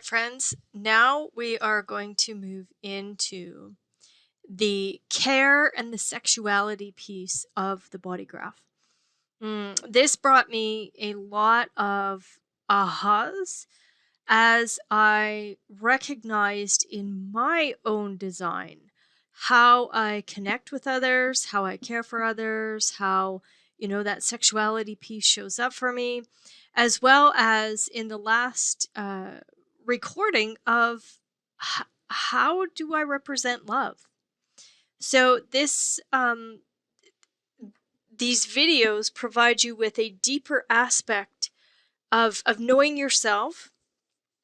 right, friends, now we are going to move into the care and the sexuality piece of the body graph. This brought me a lot of ahas as I recognized in my own design how I connect with others, how I care for others, how, that sexuality piece shows up for me, as well as in the last recording of how do I represent love. So these videos provide you with a deeper aspect of knowing yourself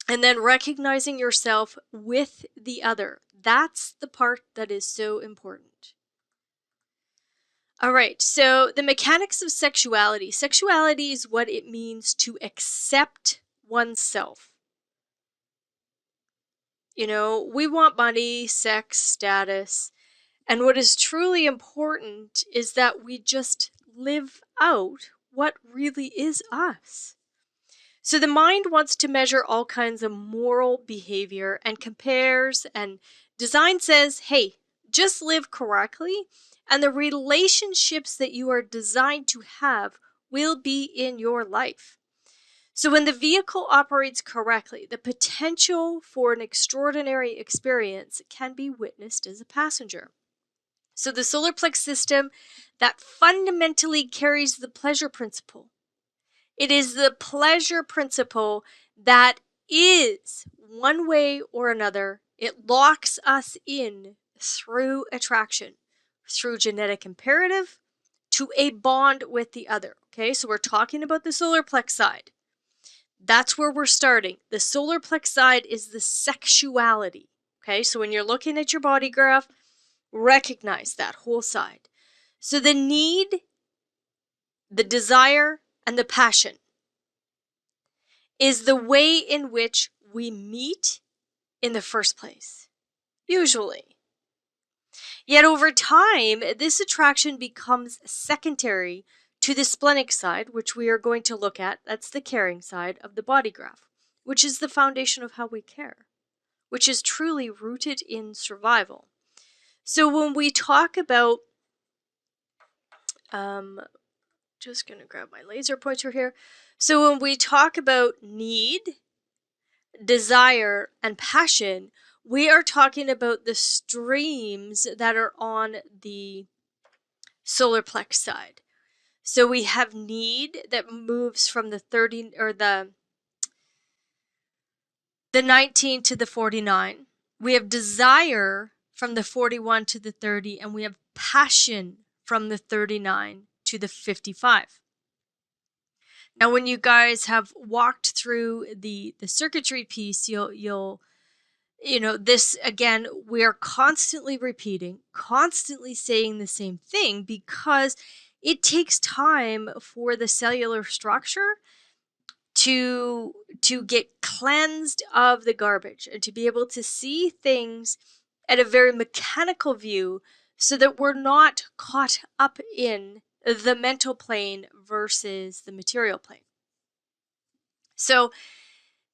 and then recognizing yourself with the other. That's the part that is so important. All right, so the mechanics of sexuality. Sexuality is what it means to accept oneself. We want money, sex, status, and what is truly important is that we just live out what really is us. So the mind wants to measure all kinds of moral behavior and compares, and design says, hey, just live correctly, and the relationships that you are designed to have will be in your life. So when the vehicle operates correctly, the potential for an extraordinary experience can be witnessed as a passenger. So the solar plex system that fundamentally carries the pleasure principle. It is the pleasure principle that is, one way or another, it locks us in through attraction, through genetic imperative, to a bond with the other. Okay, so we're talking about the solar plex side. That's where we're starting. The solar plex side is the sexuality. Okay, so when you're looking at your body graph, recognize that whole side. So the need, the desire, and the passion is the way in which we meet in the first place, usually. Yet over time, this attraction becomes secondary to the splenic side, which we are going to look at. That's the caring side of the body graph, which is the foundation of how we care, which is truly rooted in survival. So when we talk about just going to grab my laser pointer here. So when we talk about need, desire, and passion, we are talking about the streams that are on the solar plex side. So we have need that moves from the 30 or the 19 to the 49. We have desire from the 41 to the 30, and we have passion from the 39 to the 55. Now, when you guys have walked through the circuitry piece, you'll this again, we are constantly repeating, constantly saying the same thing because it takes time for the cellular structure to get cleansed of the garbage and to be able to see things at a very mechanical view so that we're not caught up in the mental plane versus the material plane. So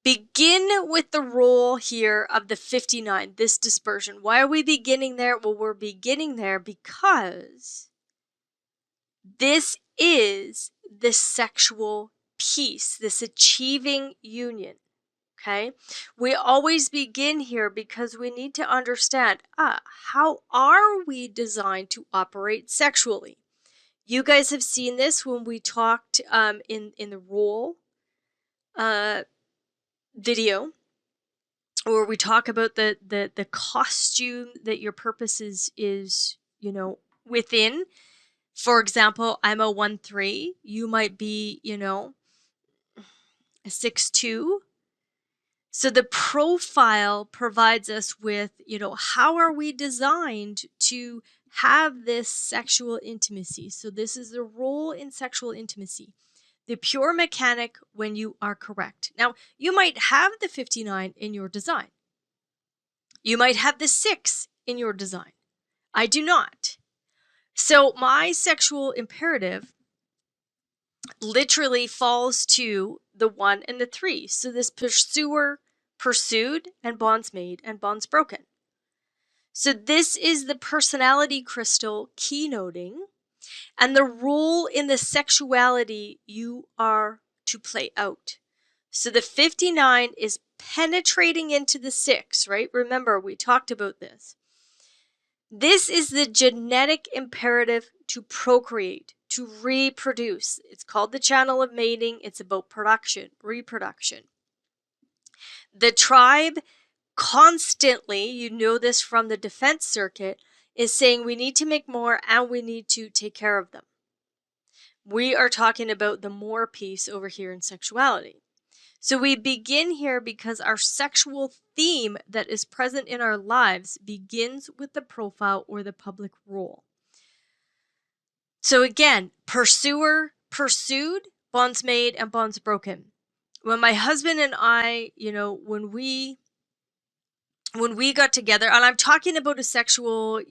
begin with the role here of the 59, this dispersion. Why are we beginning there? Well, we're beginning there because this is the sexual piece, this achieving union. Okay? We always begin here because we need to understand, how are we designed to operate sexually? You guys have seen this when we talked in the role video, where we talk about the costume that your purpose is within. For example, I'm a 1-3. You might be, a 6-2. So the profile provides us with, how are we designed to have this sexual intimacy? So this is the role in sexual intimacy. The pure mechanic when you are correct. Now, you might have the 59 in your design. You might have the 6 in your design. I do not. So my sexual imperative literally falls to the 1 and the 3. So this pursuer, pursued, and bonds made, and bonds broken. So this is the personality crystal keynoting, and the role in the sexuality you are to play out. So the 59 is penetrating into the 6, right? Remember, we talked about this. This is the genetic imperative to procreate, to reproduce. It's called the channel of mating. It's about production, reproduction. The tribe constantly, you know this from the defense circuit, is saying we need to make more and we need to take care of them. We are talking about the more piece over here in sexuality. So we begin here because our sexual theme that is present in our lives begins with the profile or the public role. So again, pursuer, pursued, bonds made, and bonds broken. When my husband and I, when we got together, and I'm talking about a sexual,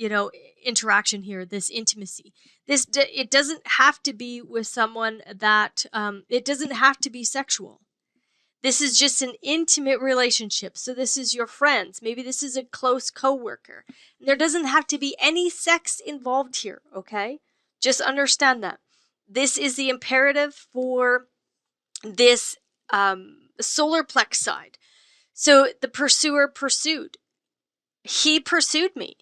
interaction here, this intimacy, it doesn't have to be with someone that, it doesn't have to be sexual. This is just an intimate relationship. So this is your friends. Maybe this is a close coworker. There doesn't have to be any sex involved here, okay? Just understand that. This is the imperative for this solar plex side. So the pursuer pursued. He pursued me.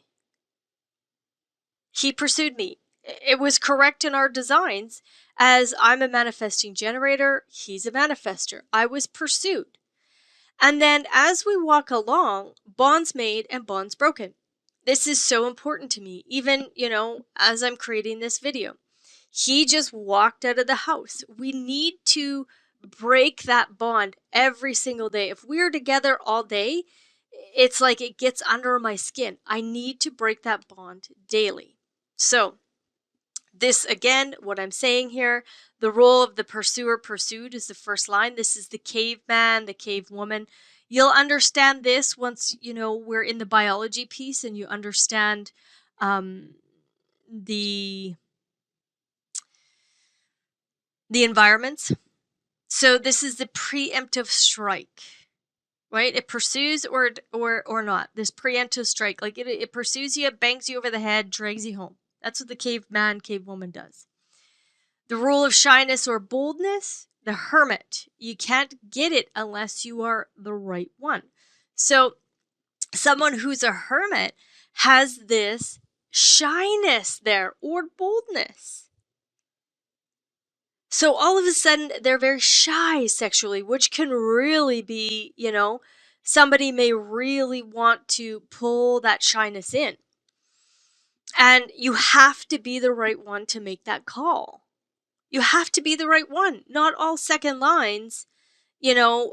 He pursued me. It was correct in our designs, as I'm a manifesting generator, he's a manifester. I was pursued. And then as we walk along, bonds made and bonds broken. This is so important to me, even, as I'm creating this video. He just walked out of the house. We need to break that bond every single day. If we're together all day, it's like it gets under my skin. I need to break that bond daily. So this, again, what I'm saying here, the role of the pursuer pursued is the first line. This is the caveman, the cave woman. You'll understand this once, we're in the biology piece and you understand the environments. So this is the preemptive strike, right? It pursues or not. This preemptive strike, like it pursues you, bangs you over the head, drags you home. That's what the caveman, cavewoman does. The rule of shyness or boldness, the hermit. You can't get it unless you are the right one. So someone who's a hermit has this shyness there or boldness. So all of a sudden they're very shy sexually, which can really be, somebody may really want to pull that shyness in. And you have to be the right one to make that call. You have to be the right one. Not all second lines, not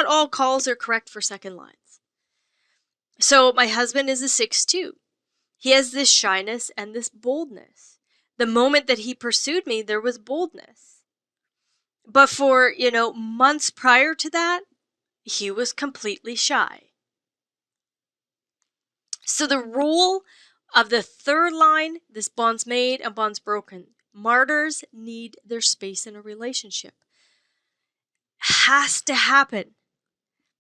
all calls are correct for second lines. So my husband is a 6'2". He has this shyness and this boldness. The moment that he pursued me, there was boldness. But for, months prior to that, he was completely shy. So the rule of the third line, this bonds made and bonds broken. Martyrs need their space in a relationship. Has to happen.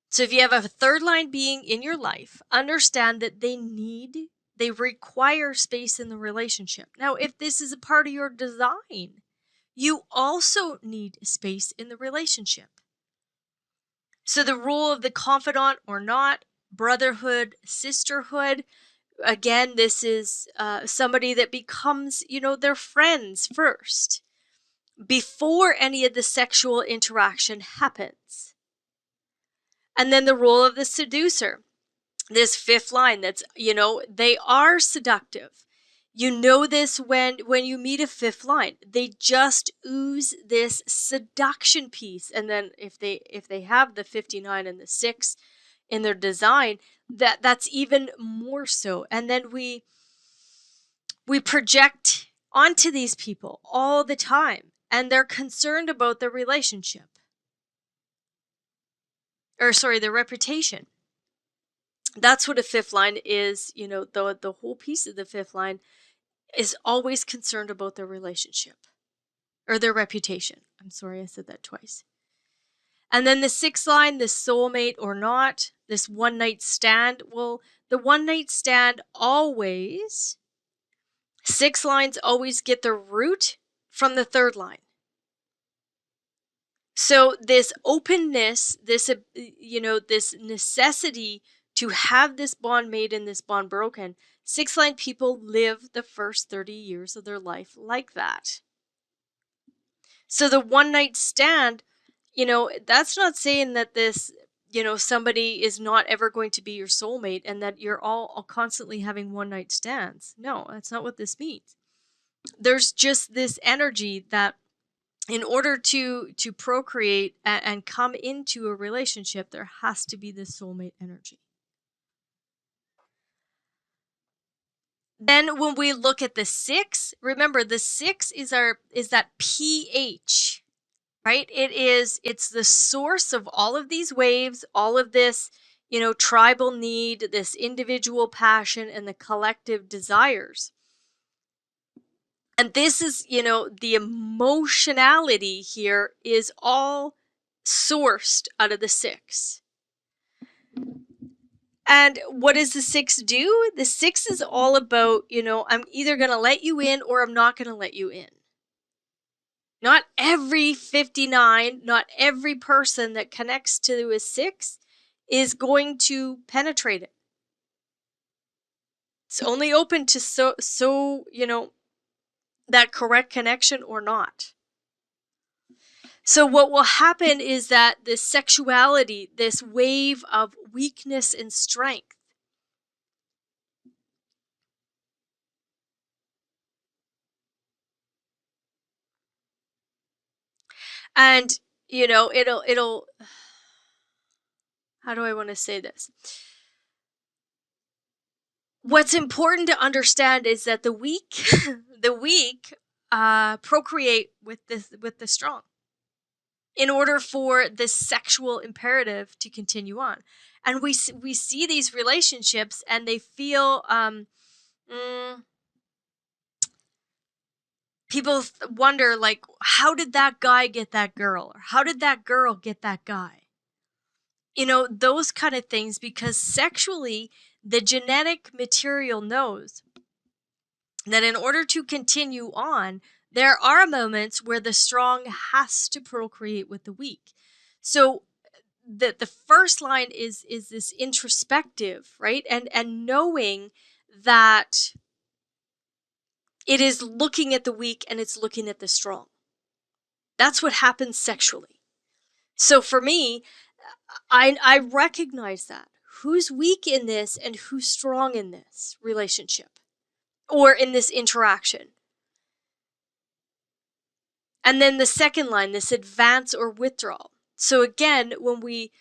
So if you have a third line being in your life, understand that they require space in the relationship. Now, if this is a part of your design, you also need space in the relationship. So the rule of the confidant or not, brotherhood, sisterhood, again, this is somebody that becomes, their friends first before any of the sexual interaction happens. And then the role of the seducer, this fifth line, that's, they are seductive. You know this when you meet a fifth line, they just ooze this seduction piece. And then if they have the 59 and the 6 in their design, that's even more so. And then we project onto these people all the time, and they're concerned about their relationship. Their reputation. That's what a fifth line is, the whole piece of the fifth line is always concerned about their relationship or their reputation. I'm sorry, I said that twice. And then the 6th line, this soulmate or not, this one night stand. Well, the one night stand always, 6 lines always get the root from the 3rd line. So this openness, this, this necessity to have this bond made and this bond broken, 6 line people live the first 30 years of their life like that. So the one night stand, that's not saying that this, somebody is not ever going to be your soulmate and that you're all constantly having one night stands. No, that's not what this means. There's just this energy that in order to procreate and come into a relationship, there has to be this soulmate energy. Then when we look at the 6, remember the 6 is that pH, right? It's the source of all of these waves, all of this, tribal need, this individual passion, and the collective desires. And this is, the emotionality here is all sourced out of the 6. And what does the 6 do? The 6 is all about, I'm either going to let you in or I'm not going to let you in. Not every 59, not every person that connects to a 6 is going to penetrate it. It's only open to that correct connection or not. So what will happen is that this sexuality, this wave of weakness and strength, and it'll how do I want to say this? What's important to understand is that the weak procreate with the strong in order for this sexual imperative to continue on. And we see these relationships and they feel people wonder, like, how did that guy get that girl? Or how did that girl get that guy? Those kind of things, because sexually, the genetic material knows that in order to continue on, there are moments where the strong has to procreate with the weak. So the first line is this introspective, right? And knowing that it is looking at the weak and it's looking at the strong. That's what happens sexually. So for me, I recognize that. Who's weak in this and who's strong in this relationship or in this interaction? And then the second line, this advance or withdrawal. So again, when we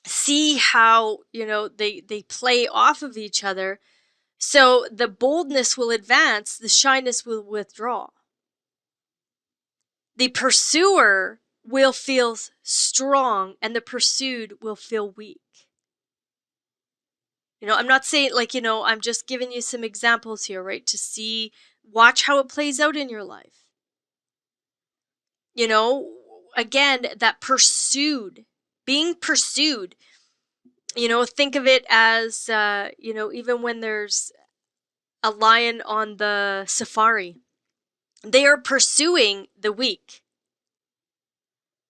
see how, they play off of each other, so the boldness will advance, the shyness will withdraw. The pursuer will feel strong and the pursued will feel weak. I'm not saying, I'm just giving you some examples here, right? To watch how it plays out in your life. Again, that being pursued, think of it as, even when there's a lion on the safari, they are pursuing the weak.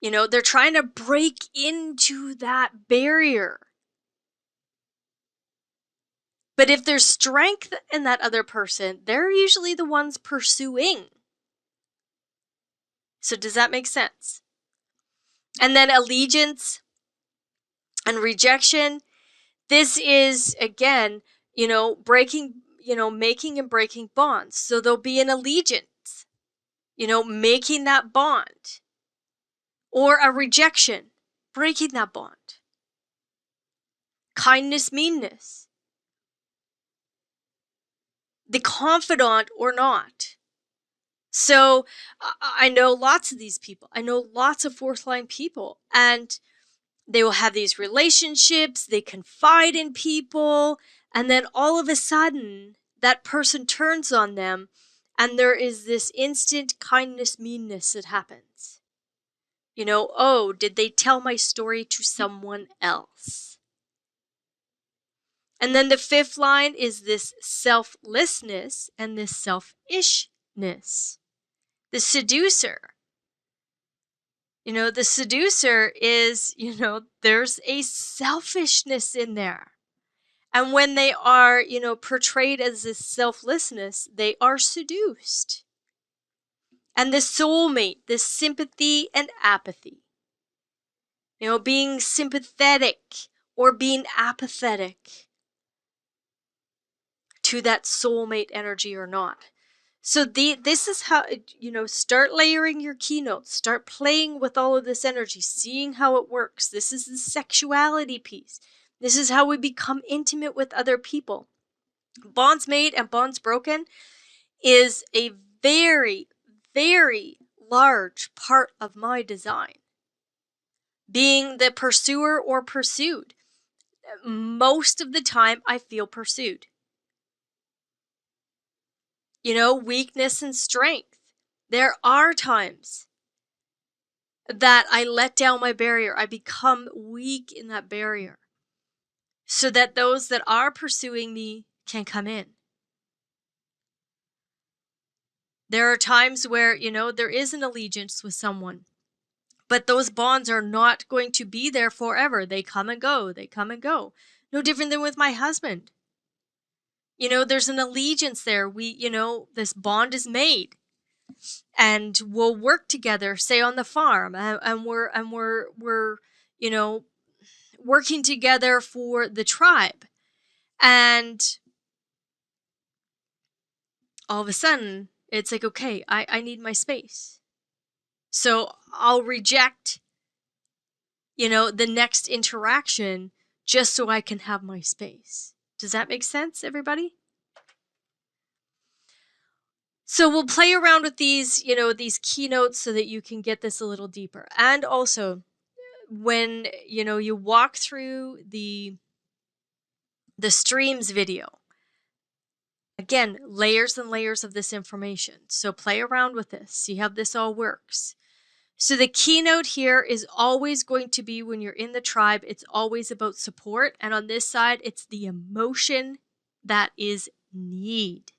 They're trying to break into that barrier. But if there's strength in that other person, they're usually the ones pursuing. So does that make sense? And then allegiance and rejection. This is, again, breaking, making and breaking bonds. So there'll be an allegiance, making that bond. Or a rejection, breaking that bond. Kindness, meanness. The confidant or not. So I know lots of these people. I know lots of 4th line people, and they will have these relationships, they confide in people, and then all of a sudden that person turns on them and there is this instant kindness, meanness that happens. Oh, did they tell my story to someone else? And then the fifth line is this selflessness and this selfishness. The seducer. The seducer is, there's a selfishness in there. And when they are, portrayed as this selflessness, they are seduced. And the soulmate, this sympathy and apathy. Being sympathetic or being apathetic to that soulmate energy or not. So this is how, start layering your keynotes, start playing with all of this energy, seeing how it works. This is the sexuality piece. This is how we become intimate with other people. Bonds made and bonds broken is a very, very large part of my design. Being the pursuer or pursued. Most of the time I feel pursued. Weakness and strength. There are times that I let down my barrier. I become weak in that barrier so that those that are pursuing me can come in. There are times where, there is an allegiance with someone, but those bonds are not going to be there forever. They come and go. They come and go. No different than with my husband. There's an allegiance there. This bond is made. And we'll work together, say on the farm, and we're working together for the tribe. And all of a sudden, it's like, okay, I need my space. So I'll reject, the next interaction just so I can have my space. Does that make sense, everybody? So we'll play around with these, these keynotes so that you can get this a little deeper. And also, when, you walk through the streams video, again, layers and layers of this information. So play around with this, see how this all works. So the keynote here is always going to be when you're in the tribe, it's always about support. And on this side, it's the emotion that is need.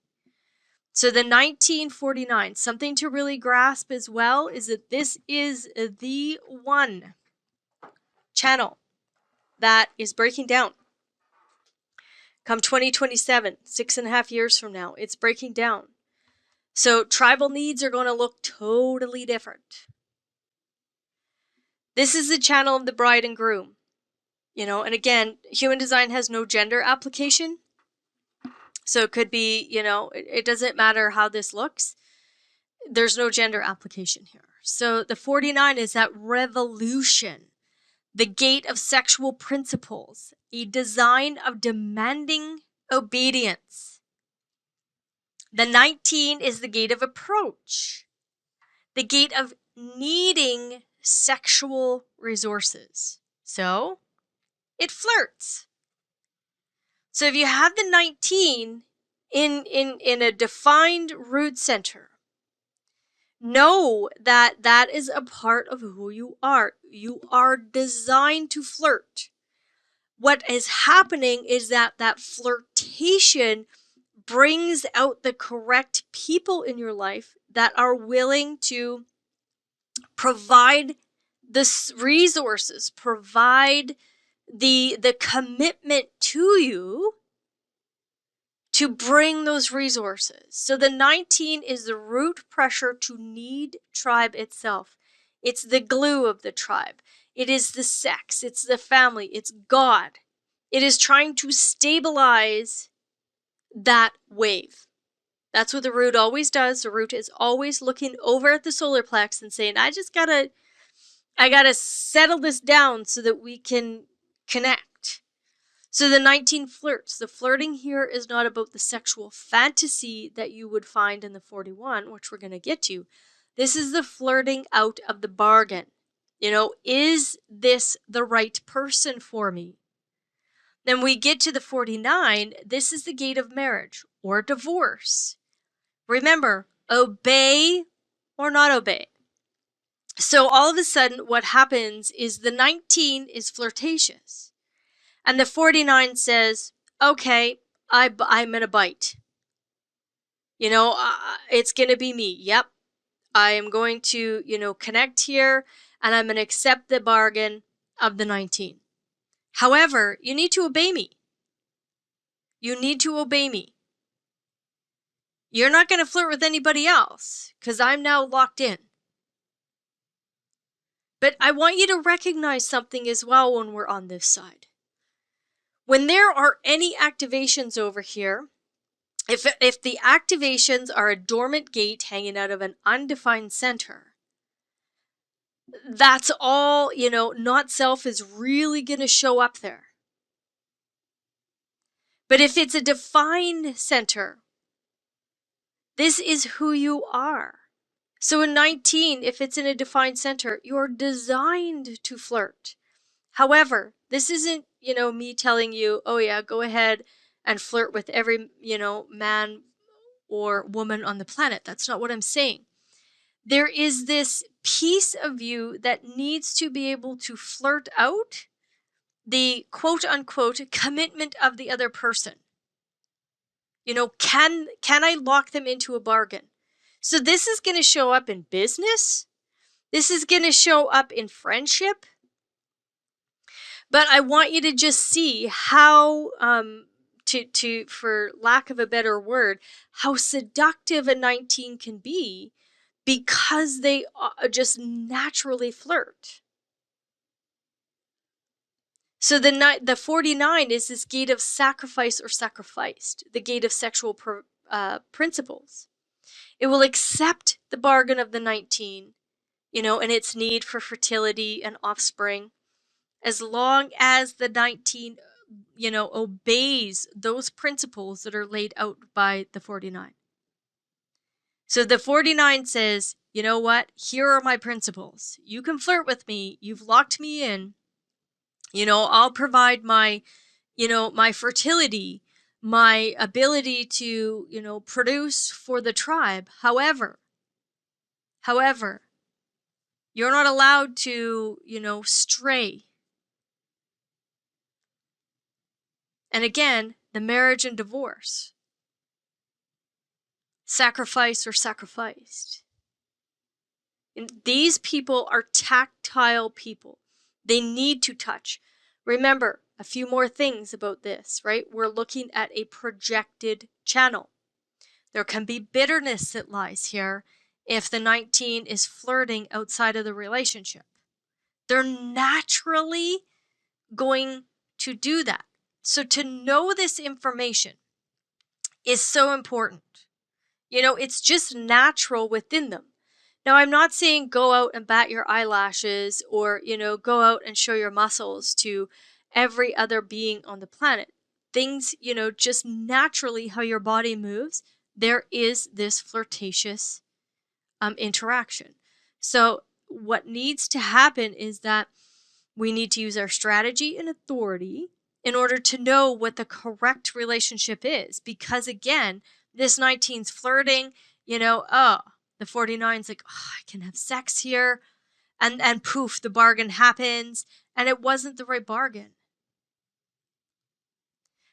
So the 1949, something to really grasp as well is that this is the one channel that is breaking down. Come 2027, 6.5 years from now, it's breaking down. So tribal needs are going to look totally different. This is the channel of the bride and groom. And again, human design has no gender application. So it could be, it doesn't matter how this looks. There's no gender application here. So the 49 is that revolution, the gate of sexual principles, a design of demanding obedience. The 19 is the gate of approach, the gate of needing sexual resources. So it flirts. So if you have the 19 in a defined root center, know that that is a part of who you are. You are designed to flirt. What is happening is that flirtation brings out the correct people in your life that are willing to provide the resources, provide the commitment to you to bring those resources. So the 19 is the root pressure to need tribe itself. It's the glue of the tribe. It is the sex. It's the family. It's God. It is trying to stabilize that wave. That's what the root always does. The root is always looking over at the solar plex and saying, I gotta settle this down so that we can connect. So the 19 flirts. The flirting here is not about the sexual fantasy that you would find in the 41, which we're going to get to. This is the flirting out of the bargain. Is this the right person for me? Then we get to the 49. This is the gate of marriage or divorce. Remember, obey or not obey. So all of a sudden, what happens is the 19 is flirtatious. And the 49 says, okay, I'm going to bite. It's going to be me. Yep. I am going to, connect here, and I'm going to accept the bargain of the 19. However, you need to obey me. You need to obey me. You're not going to flirt with anybody else because I'm now locked in. But I want you to recognize something as well when we're on this side. When there are any activations over here, if the activations are a dormant gate hanging out of an undefined center, that's all, not self is really going to show up there. But if it's a defined center, this is who you are. So in 19, if it's in a defined center, you're designed to flirt. However, this isn't, me telling you, oh yeah, go ahead and flirt with every, man or woman on the planet. That's not what I'm saying. There is this piece of you that needs to be able to flirt out the quote unquote commitment of the other person. Can I lock them into a bargain? So this is going to show up in business. This is going to show up in friendship. But I want you to just see how, for lack of a better word, how seductive a 19 can be because they just naturally flirt. So the 49 is this gate of sacrifice or sacrificed, the gate of sexual principles. It will accept the bargain of the 19, and its need for fertility and offspring, as long as the 19, obeys those principles that are laid out by the 49. So the 49 says, you know what? Here are my principles. You can flirt with me. You've locked me in. I'll provide my, my fertility, my ability to, produce for the tribe. However, you're not allowed to, stray. And again, the marriage and divorce. Sacrifice or sacrificed. And these people are tactile people. They need to touch. Remember, a few more things about this, right? We're looking at a projected channel. There can be bitterness that lies here if the 19 is flirting outside of the relationship. They're naturally going to do that. So to know this information is so important. It's just natural within them. Now, I'm not saying go out and bat your eyelashes or, go out and show your muscles to every other being on the planet. Things, just naturally how your body moves, there is this flirtatious interaction. So what needs to happen is that we need to use our strategy and authority in order to know what the correct relationship is. Because again, this 19's flirting, the 49's like, oh, I can have sex here. And poof, the bargain happens. And it wasn't the right bargain.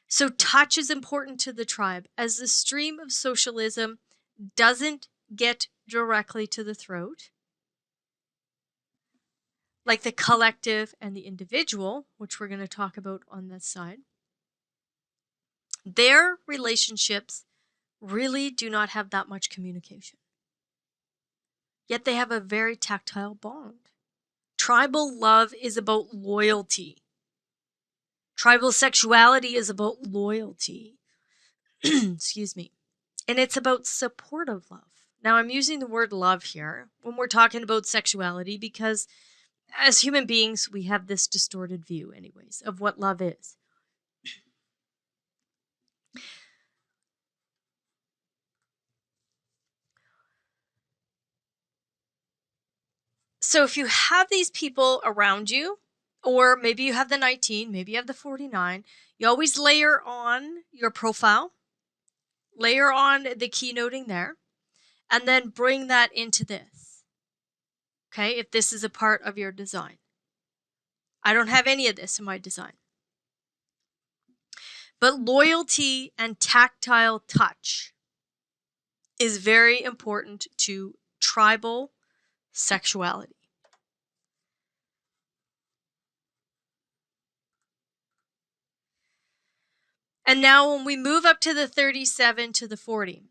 So touch is important to the tribe, as the stream of socialism doesn't get directly to the throat. Like the collective and the individual, which we're going to talk about on this side. Their relationships really do not have that much communication. Yet they have a very tactile bond. Tribal love is about loyalty. Tribal sexuality is about loyalty. Excuse me. And it's about supportive love. Now, I'm using the word love here when we're talking about sexuality because as human beings, we have this distorted view, anyways, of what love is. So if you have these people around you, or maybe you have the 19, maybe you have the 49, you always layer on your profile, layer on the keynoting there, and then bring that into this. Okay, if this is a part of your design. I don't have any of this in my design. But loyalty and tactile touch is very important to tribal sexuality. And now when we move up to the 37 to the 40,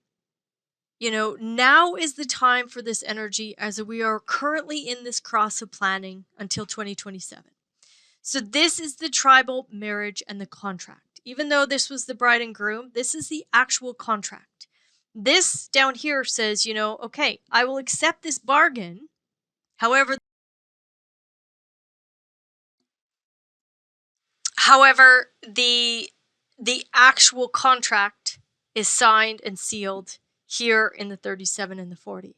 now is the time for this energy as we are currently in this cross of planning until 2027. So this is the tribal marriage and the contract. Even though this was the bride and groom, this is the actual contract. This down here says, okay, I will accept this bargain. However, the actual contract is signed and sealed here in the 37 and the 40.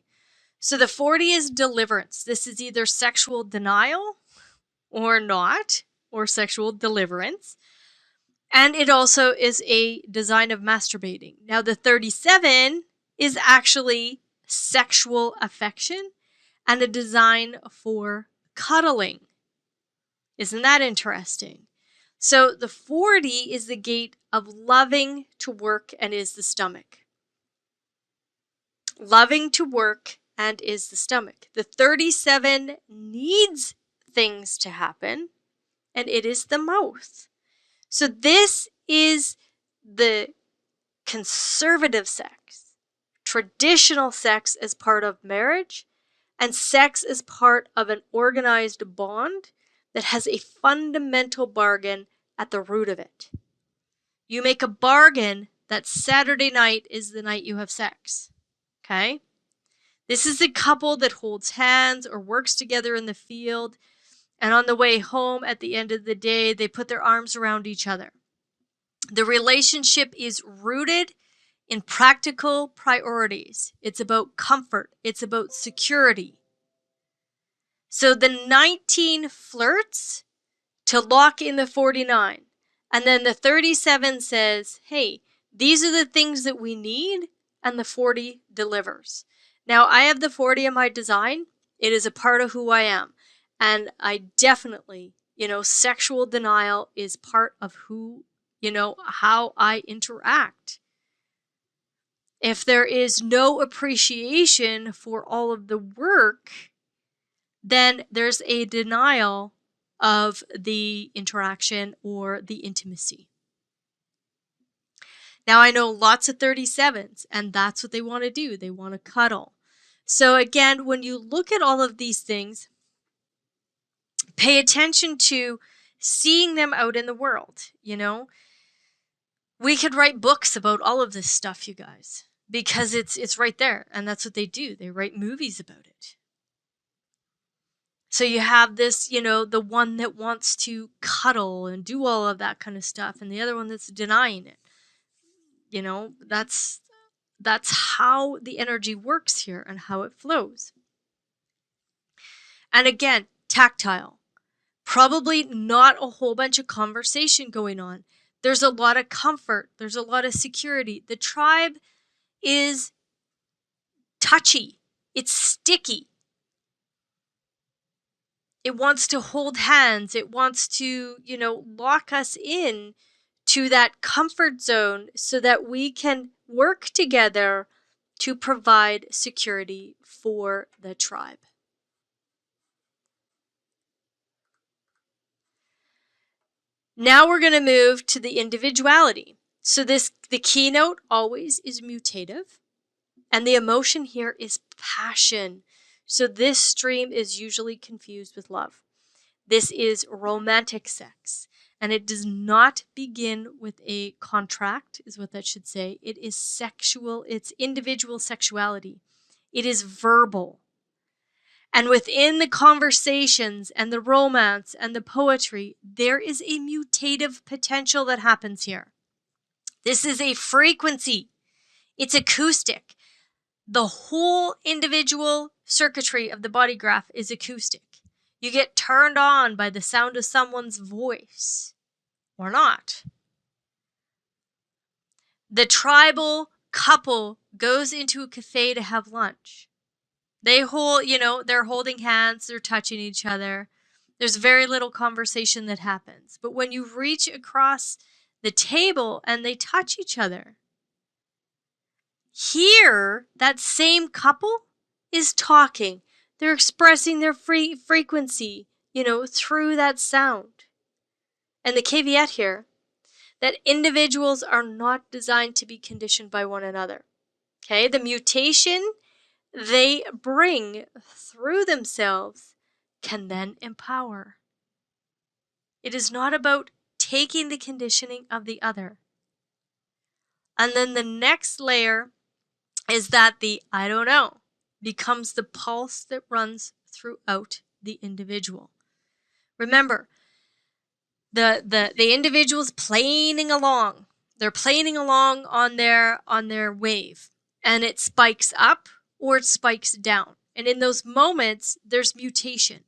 So the 40 is deliverance. This is either sexual denial or not, or sexual deliverance. And it also is a design of masturbating. Now the 37 is actually sexual affection and a design for cuddling. Isn't that interesting? So the 40 is the gate of loving to work and is the stomach. Loving to work and is the stomach. The 37 needs things to happen and it is the mouth. So this is the conservative sex, traditional sex as part of marriage, and sex as part of an organized bond that has a fundamental bargain at the root of it. You make a bargain that Saturday night is the night you have sex. Okay? This is a couple that holds hands or works together in the field, and on the way home at the end of the day, they put their arms around each other. The relationship is rooted in practical priorities. It's about comfort. It's about security. So the 19 flirts to lock in the 49. And then the 37 says, hey, these are the things that we need, and the 40 delivers. Now, I have the 40 in my design. It is a part of who I am. And I definitely, sexual denial is part of who, how I interact. If there is no appreciation for all of the work, then there's a denial of the interaction or the intimacy. Now, I know lots of 37s, and that's what they want to do. They want to cuddle. So again, when you look at all of these things, pay attention to seeing them out in the world, We could write books about all of this stuff, you guys, because it's right there, and that's what they do. They write movies about it. So you have this, the one that wants to cuddle and do all of that kind of stuff, and the other one that's denying it. That's how the energy works here and how it flows. And again, tactile. Probably not a whole bunch of conversation going on. There's a lot of comfort. There's a lot of security. The tribe is touchy. It's sticky. It wants to hold hands. It wants to, lock us in to that comfort zone so that we can work together to provide security for the tribe. Now we're going to move to the individuality. So the keynote always is mutative, and the emotion here is passion. So this stream is usually confused with love. This is romantic sex, and it does not begin with a contract, is what that should say. It is sexual, it's individual sexuality. It is verbal. And within the conversations and the romance and the poetry, there is a mutative potential that happens here. This is a frequency. It's acoustic. The whole individual circuitry of the body graph is acoustic. You get turned on by the sound of someone's voice or not. The tribal couple goes into a cafe to have lunch. They're holding hands, they're touching each other. There's very little conversation that happens. But when you reach across the table and they touch each other, here, that same couple is talking. They're expressing their frequency, through that sound. And the caveat here, that individuals are not designed to be conditioned by one another. Okay, the mutation they bring through themselves can then empower. It is not about taking the conditioning of the other. And then the next layer is that the I don't know becomes the pulse that runs throughout the individual. Remember, the individual's playing along. They're playing along on their wave, and it spikes up or it spikes down. And in those moments, there's mutation.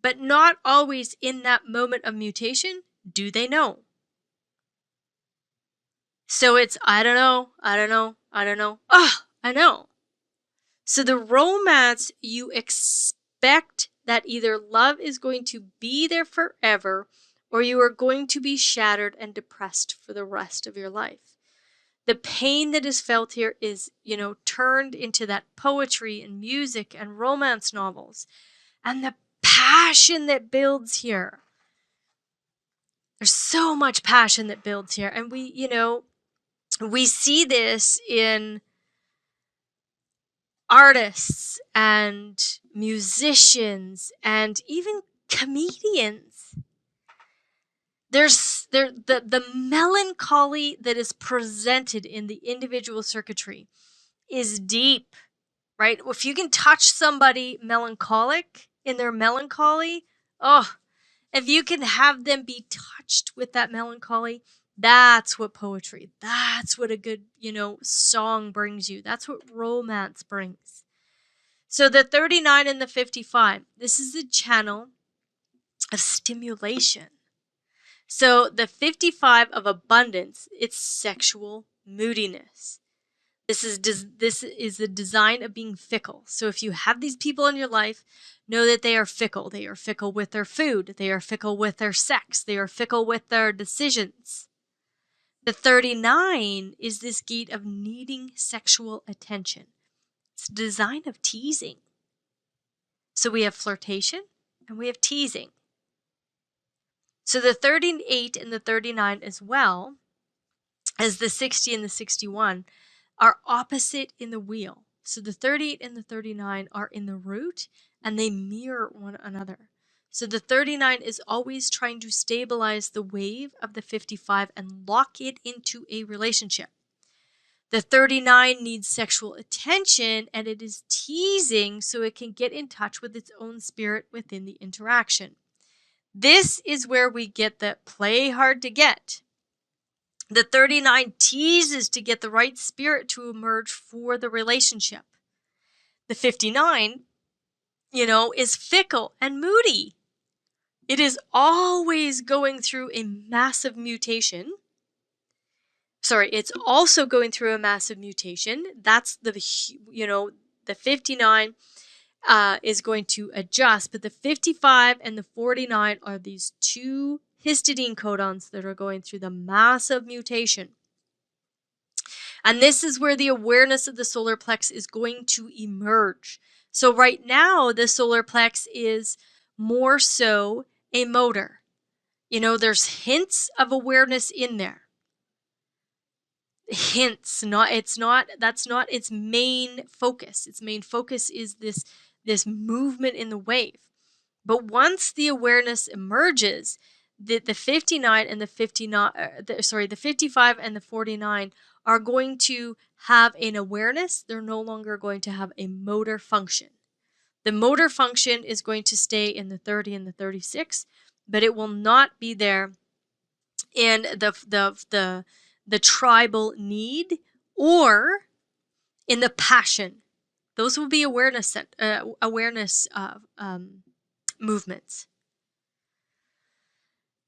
But not always in that moment of mutation do they know. So it's I don't know. I know. So the romance, you expect that either love is going to be there forever or you are going to be shattered and depressed for the rest of your life. The pain that is felt here is, turned into that poetry and music and romance novels. And the passion that builds here. There's so much passion that builds here. And we see this in artists and musicians and even comedians. There's the melancholy that is presented in the individual circuitry is deep, right? If you can touch somebody melancholic in their melancholy, if you can have them be touched with that melancholy, that's what poetry, that's what a good, song brings you. That's what romance brings. So the 39 and the 55, this is the channel of stimulation. So the 55 of abundance, it's sexual moodiness. This is the design of being fickle. So if you have these people in your life, know that they are fickle. They are fickle with their food. They are fickle with their sex. They are fickle with their decisions. The 39 is this gate of needing sexual attention. It's a design of teasing. So we have flirtation and we have teasing. So the 38 and the 39 as well as the 60 and the 61 are opposite in the wheel. So the 38 and the 39 are in the root and they mirror one another. So the 39 is always trying to stabilize the wave of the 55 and lock it into a relationship. The 39 needs sexual attention and it is teasing so it can get in touch with its own spirit within the interaction. This is where we get the play hard to get. The 39 teases to get the right spirit to emerge for the relationship. The 59, is fickle and moody. It is always going through a massive mutation. It's also going through a massive mutation. That's the 59 is going to adjust, but the 55 and the 49 are these two histidine codons that are going through the massive mutation. And this is where the awareness of the solar plex is going to emerge. So right now, the solar plex is more so a motor. There's hints of awareness in there. Hints, that's not its main focus. Its main focus is this movement in the wave. But once the awareness emerges, the 59 and the 55 and the 49 are going to have an awareness. They're no longer going to have a motor function. The motor function is going to stay in the 30 and the 36, but it will not be there in the tribal need or in the passion. Those will be awareness movements.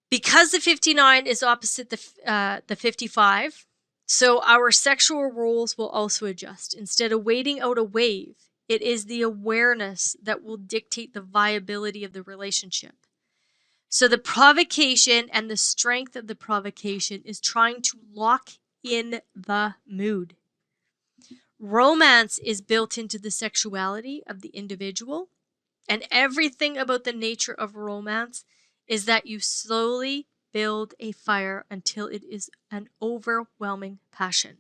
Because the 59 is opposite the 55, so our sexual roles will also adjust. Instead of waiting out a wave, It is the awareness that will dictate the viability of the relationship. So the provocation and the strength of the provocation is trying to lock in the mood. Romance is built into the sexuality of the individual, and everything about the nature of romance is that you slowly build a fire until it is an overwhelming passion.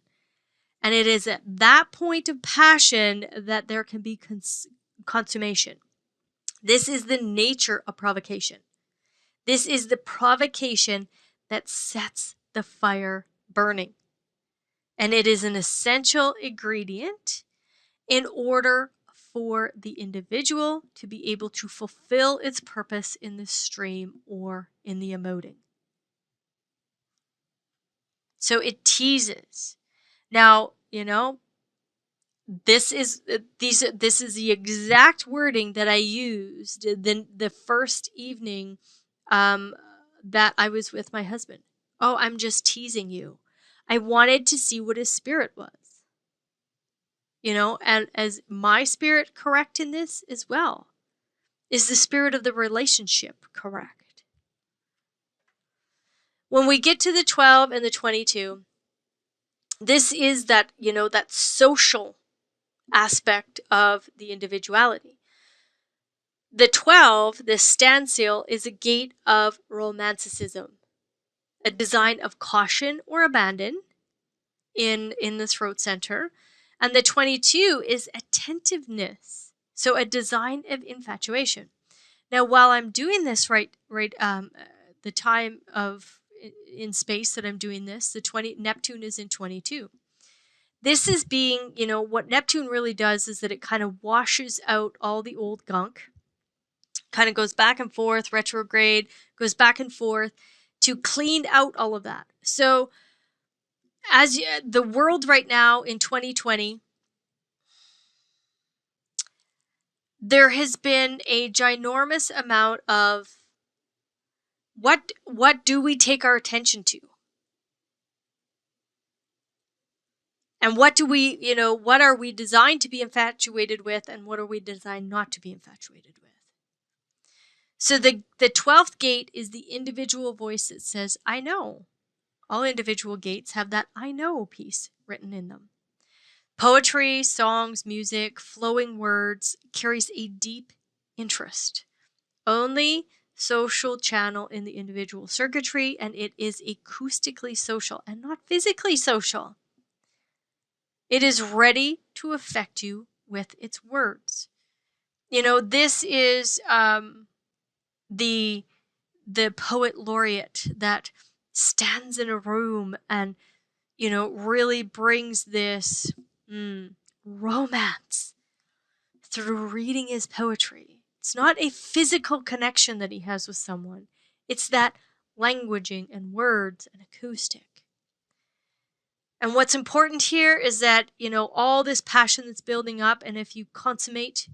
And it is at that point of passion that there can be consummation. This is the nature of provocation. This is the provocation that sets the fire burning. And it is an essential ingredient in order for the individual to be able to fulfill its purpose in the stream or in the emoting. So it teases. Now, this is the exact wording that I used the first evening that I was with my husband. Oh, I'm just teasing you. I wanted to see what his spirit was. And as my spirit correct in this as well? Is the spirit of the relationship correct? When we get to the 12 and the 22, this is that social aspect of the individuality. The 12, the standstill, is a gate of romanticism, a design of caution or abandon in the throat center. And the 22 is attentiveness, so a design of infatuation. Now, while I'm doing this the time of in space that I'm doing this, Neptune is in 22. This is being, what Neptune really does is that it kind of washes out all the old gunk, kind of goes back and forth, retrograde, goes back and forth to clean out all of that. So as the world right now in 2020, there has been a ginormous amount of what do we take our attention to? And what do we, what are we designed to be infatuated with, and what are we designed not to be infatuated with? So the 12th gate is the individual voice that says, I know. All individual gates have that I know piece written in them. Poetry, songs, music, flowing words carries a deep interest. Only social channel in the individual circuitry, and it is acoustically social and not physically social. It is ready to affect you with its words. This is the poet laureate that stands in a room and, really brings this romance through reading his poetry. It's not a physical connection that he has with someone. It's that languaging and words and acoustic. And what's important here is that, all this passion that's building up, and if you consummate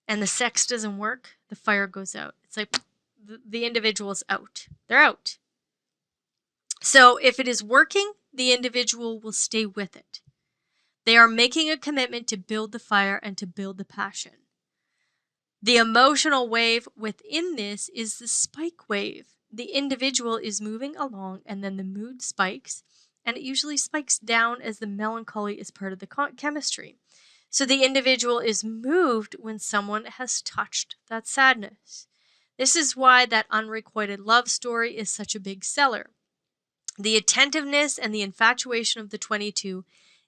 and the sex doesn't work, the fire goes out. It's like the individual's out. They're out. So if it is working, the individual will stay with it. They are making a commitment to build the fire and to build the passion. The emotional wave within this is the spike wave. The individual is moving along, and then the mood spikes, and it usually spikes down as the melancholy is part of the chemistry. So the individual is moved when someone has touched that sadness. This is why that unrequited love story is such a big seller. The attentiveness and the infatuation of the 22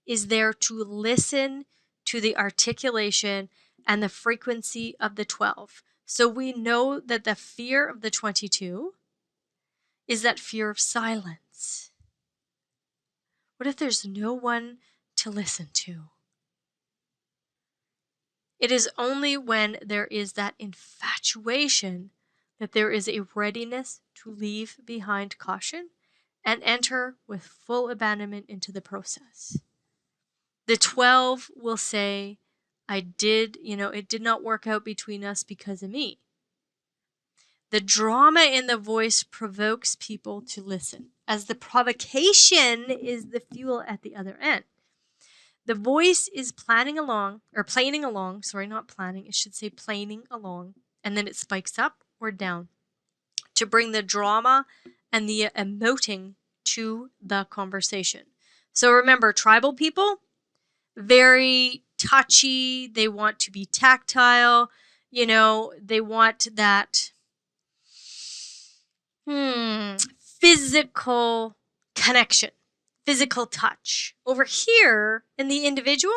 is there to listen to the articulation and the frequency of the 12. So we know that the fear of the 22 is that fear of silence. What if there's no one to listen to? It is only when there is that infatuation that there is a readiness to leave behind caution and enter with full abandonment into the process. The 12 will say, it did not work out between us because of me. The drama in the voice provokes people to listen, as the provocation is the fuel at the other end. The voice is planning along, or planing along, sorry, not planning, it should say planing along, and then it spikes up or down to bring the drama and the emoting to the conversation. So remember, tribal people, very touchy, they want to be tactile, they want that physical connection, physical touch. Over here in the individual,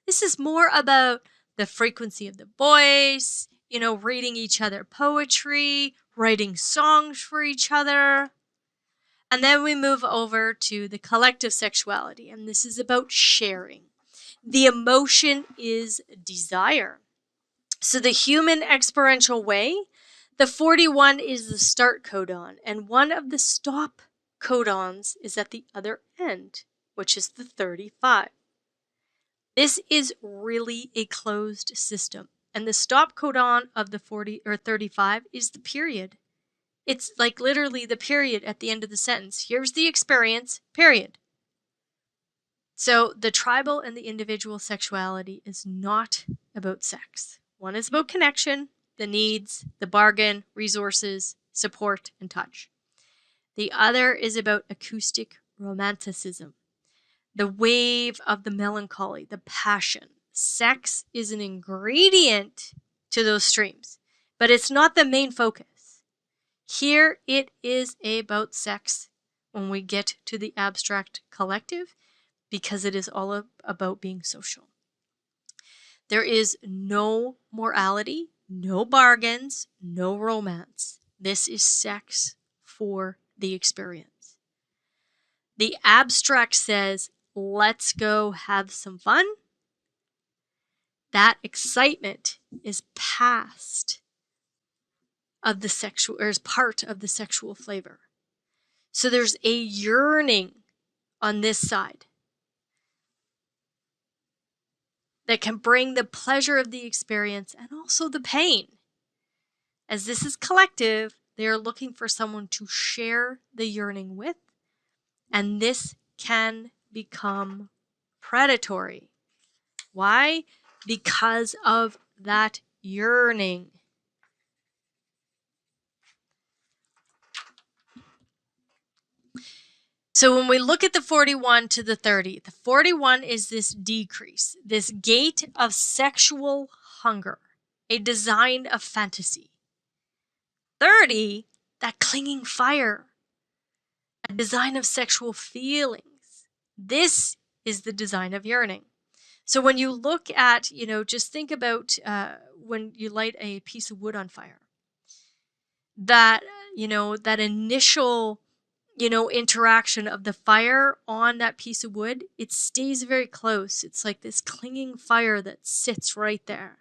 this is more about the frequency of the voice, reading each other poetry, writing songs for each other. And then we move over to the collective sexuality, and this is about sharing. The emotion is desire. So the human experiential way, the 41 is the start codon, and one of the stop codons is at the other end, which is the 35. This is really a closed system, and the stop codon of the 40 or 35 is the period. It's like literally the period at the end of the sentence. Here's the experience, period. So the tribal and the individual sexuality is not about sex. One is about connection, the needs, the bargain, resources, support, and touch. The other is about acoustic romanticism, the wave of the melancholy, the passion. Sex is an ingredient to those streams, but it's not the main focus. Here it is about sex when we get to the abstract collective, because it is all about being social. There is no morality, no bargains, no romance. This is sex for the experience. The abstract says, let's go have some fun. That excitement is past of the sexual, or is part of the sexual flavor. So there's a yearning on this side that can bring the pleasure of the experience and also the pain. As this is collective, they are looking for someone to share the yearning with, and this can become predatory. Why? Because of that yearning. So when we look at the 41 to the 30, the 41 is this decrease, this gate of sexual hunger, a design of fantasy. 30, that clinging fire, a design of sexual feelings. This is the design of yearning. So when you look at, just think about when you light a piece of wood on fire, that, that initial interaction of the fire on that piece of wood, it stays very close. It's like this clinging fire that sits right there.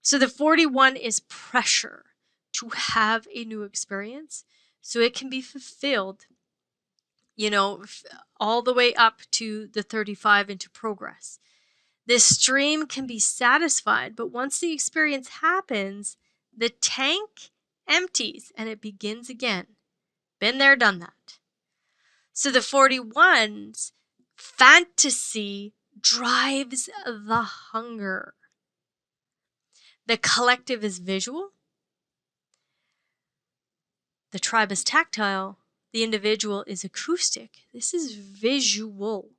So the 41 is pressure to have a new experience so it can be fulfilled, all the way up to the 35 into progress. This stream can be satisfied, but once the experience happens, the tank empties and it begins again. Been there, done that. So the 41's fantasy drives the hunger. The collective is visual. The tribe is tactile. The individual is acoustic. This is visual.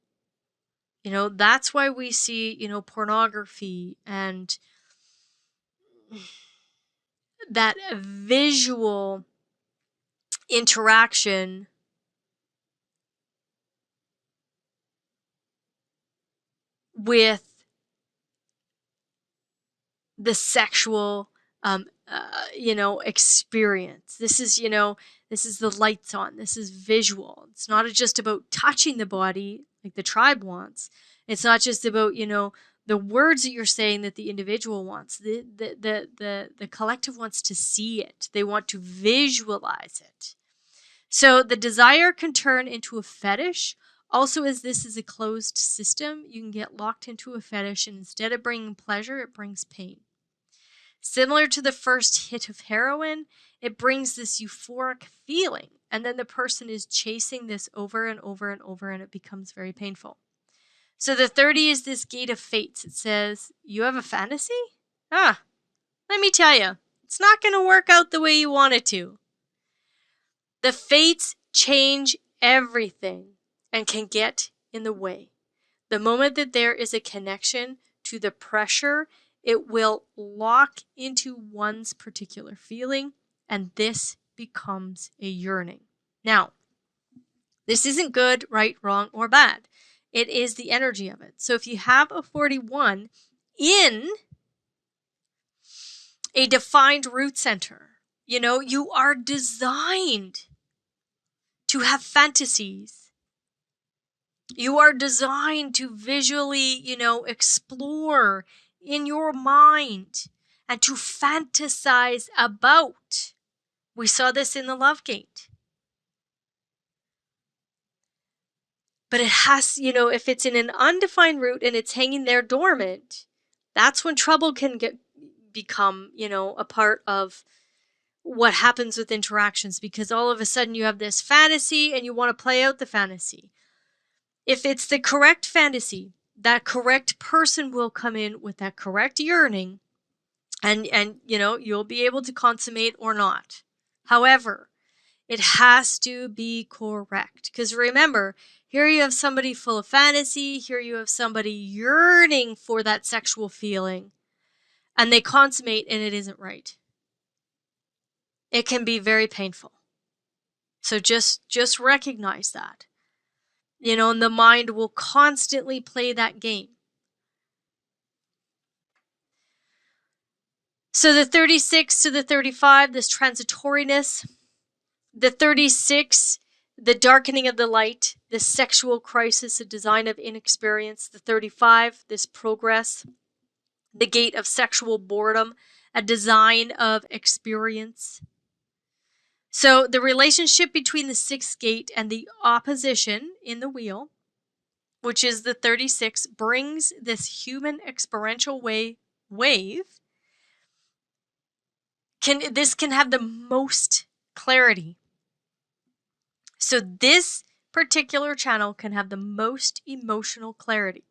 That's why we see, pornography and that visual interaction with the sexual, experience. This is the lights on. This is visual. It's not just about touching the body like the tribe wants. It's not just about, the words that you're saying that the individual wants. The collective wants to see it. They want to visualize it. So the desire can turn into a fetish. Also, as this is a closed system, you can get locked into a fetish, and instead of bringing pleasure, it brings pain. Similar to the first hit of heroin, it brings this euphoric feeling, and then the person is chasing this over and over and over, and it becomes very painful. So the 30 is this gate of fates. It says, you have a fantasy? Ah, let me tell you, it's not going to work out the way you want it to. The fates change everything and can get in the way. The moment that there is a connection to the pressure, it will lock into one's particular feeling, and this becomes a yearning. Now, this isn't good, right, wrong, or bad. It is the energy of it. So if you have a 41 in a defined root center, you are designed to have fantasies. You are designed to visually, explore in your mind and to fantasize about. We saw this in the love gate. But it has, if it's in an undefined root and it's hanging there dormant, that's when trouble can become, a part of what happens with interactions, because all of a sudden you have this fantasy and you want to play out the fantasy. If it's the correct fantasy, that correct person will come in with that correct yearning, and you'll be able to consummate or not. However, it has to be correct, because remember, here you have somebody full of fantasy, here you have somebody yearning for that sexual feeling, and they consummate and it isn't right. It can be very painful. So just recognize that. And the mind will constantly play that game. So the 36 to the 35, this transitoriness. The 36, the darkening of the light, the sexual crisis, a design of inexperience. The 35, this progress, the gate of sexual boredom, a design of experience. So the relationship between the 6th gate and the opposition in the wheel, which is the 36, brings this human experiential wave. This can have the most clarity. So this particular channel can have the most emotional clarity.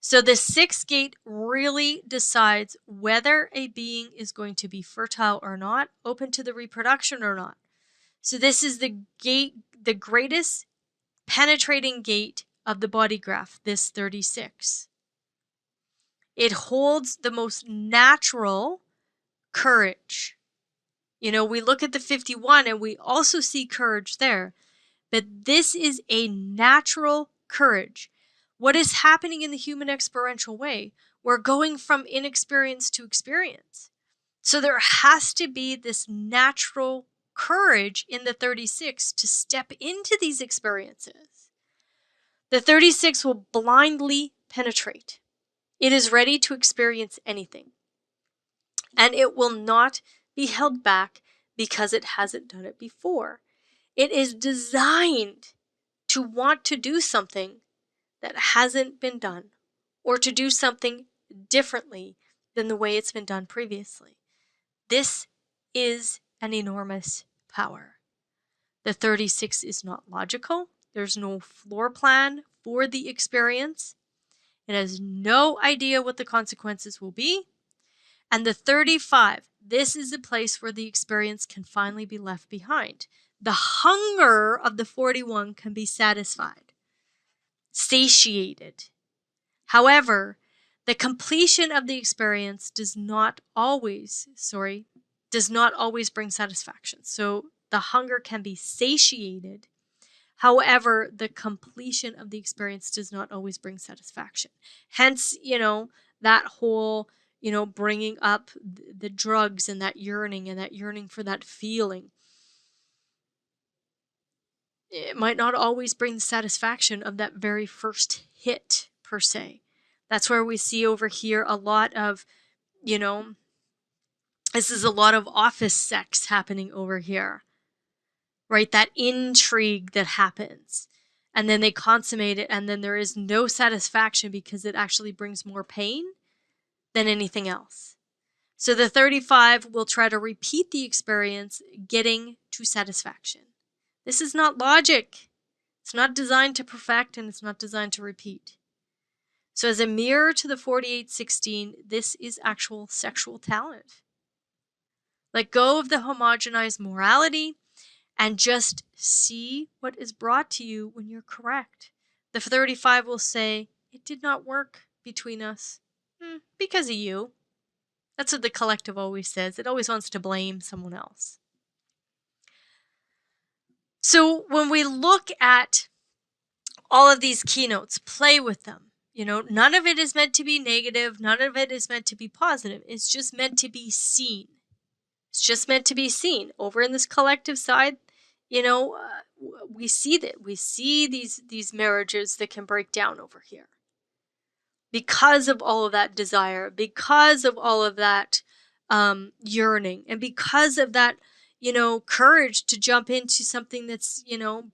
So the 6th gate really decides whether a being is going to be fertile or not, open to the reproduction or not. So this is the gate, the greatest penetrating gate of the body graph, this 36. It holds the most natural courage. We look at the 51 and we also see courage there, but this is a natural courage. What is happening in the human experiential way? We're going from inexperience to experience. So there has to be this natural courage in the 36 to step into these experiences. The 36 will blindly penetrate. It is ready to experience anything. And it will not be held back because it hasn't done it before. It is designed to want to do something that hasn't been done, or to do something differently than the way it's been done previously. This is an enormous power. The 36 is not logical. There's no floor plan for the experience. It has no idea what the consequences will be. And the 35, this is a place where the experience can finally be left behind. The hunger of the 41 can be satisfied, satiated. However, the completion of the experience does not always bring satisfaction. So the hunger can be satiated. However, the completion of the experience does not always bring satisfaction. Hence, that whole, bringing up the drugs and that yearning for that feeling. It might not always bring the satisfaction of that very first hit, per se. That's where we see over here a lot of, this is a lot of office sex happening over here, right? That intrigue that happens. And then they consummate it, and then there is no satisfaction because it actually brings more pain than anything else. So the 35 will try to repeat the experience, getting to satisfaction. This is not logic. It's not designed to perfect, and it's not designed to repeat. So as a mirror to the 4816, this is actual sexual talent. Let go of the homogenized morality and just see what is brought to you when you're correct. The 35 will say, it did not work between us. Because of you. That's what the collective always says. It always wants to blame someone else. So when we look at all of these keynotes, play with them. None of it is meant to be negative. None of it is meant to be positive. It's just meant to be seen. It's just meant to be seen. Over in this collective side, we see that. We see these marriages that can break down over here. Because of all of that desire, because of all of that yearning, and because of that, courage to jump into something that's,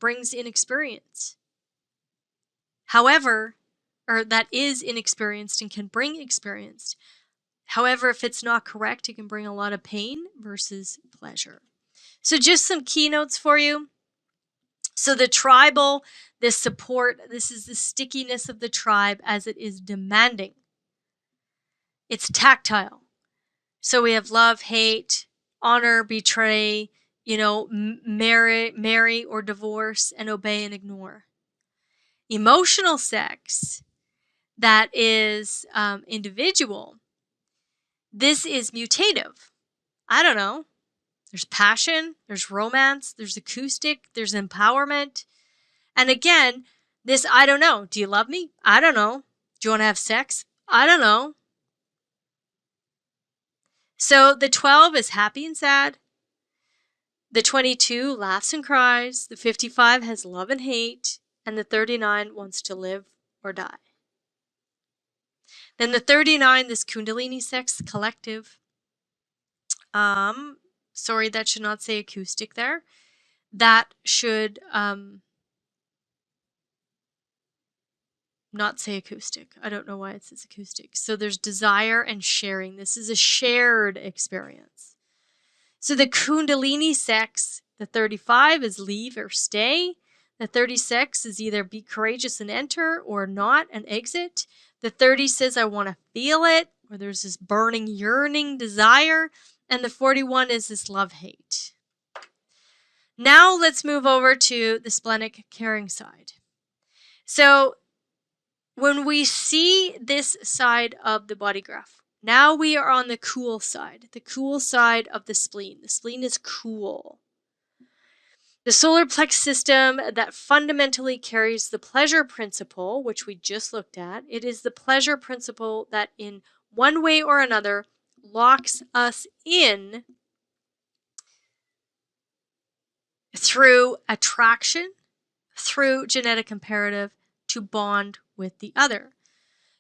brings inexperience. However, or that is inexperienced and can bring experienced. However, if it's not correct, it can bring a lot of pain versus pleasure. So just some keynotes for you. So the tribal, this support, this is the stickiness of the tribe as it is demanding. It's tactile. So we have love, hate, honor, betray, marry or divorce, and obey and ignore. Emotional sex, that is individual. This is mutative. I don't know. There's passion, there's romance, there's acoustic, there's empowerment. And again, this I don't know. Do you love me? I don't know. Do you want to have sex? I don't know. So the 12 is happy and sad. The 22 laughs and cries. The 55 has love and hate. And the 39 wants to live or die. Then the 39, this Kundalini sex collective. Sorry, that should not say acoustic there. That should not say acoustic. I don't know why it says acoustic. So there's desire and sharing. This is a shared experience. So the Kundalini sex, the 35 is leave or stay. The 36 is either be courageous and enter or not and exit. The 30 says I want to feel it, or there's this burning, yearning desire. And the 41 is this love-hate. Now let's move over to the splenic caring side. So when we see this side of the body graph, now we are on the cool side of the spleen. The spleen is cool. The solar plexus system that fundamentally carries the pleasure principle, which we just looked at. It is the pleasure principle that in one way or another locks us in through attraction, through genetic imperative to bond with the other.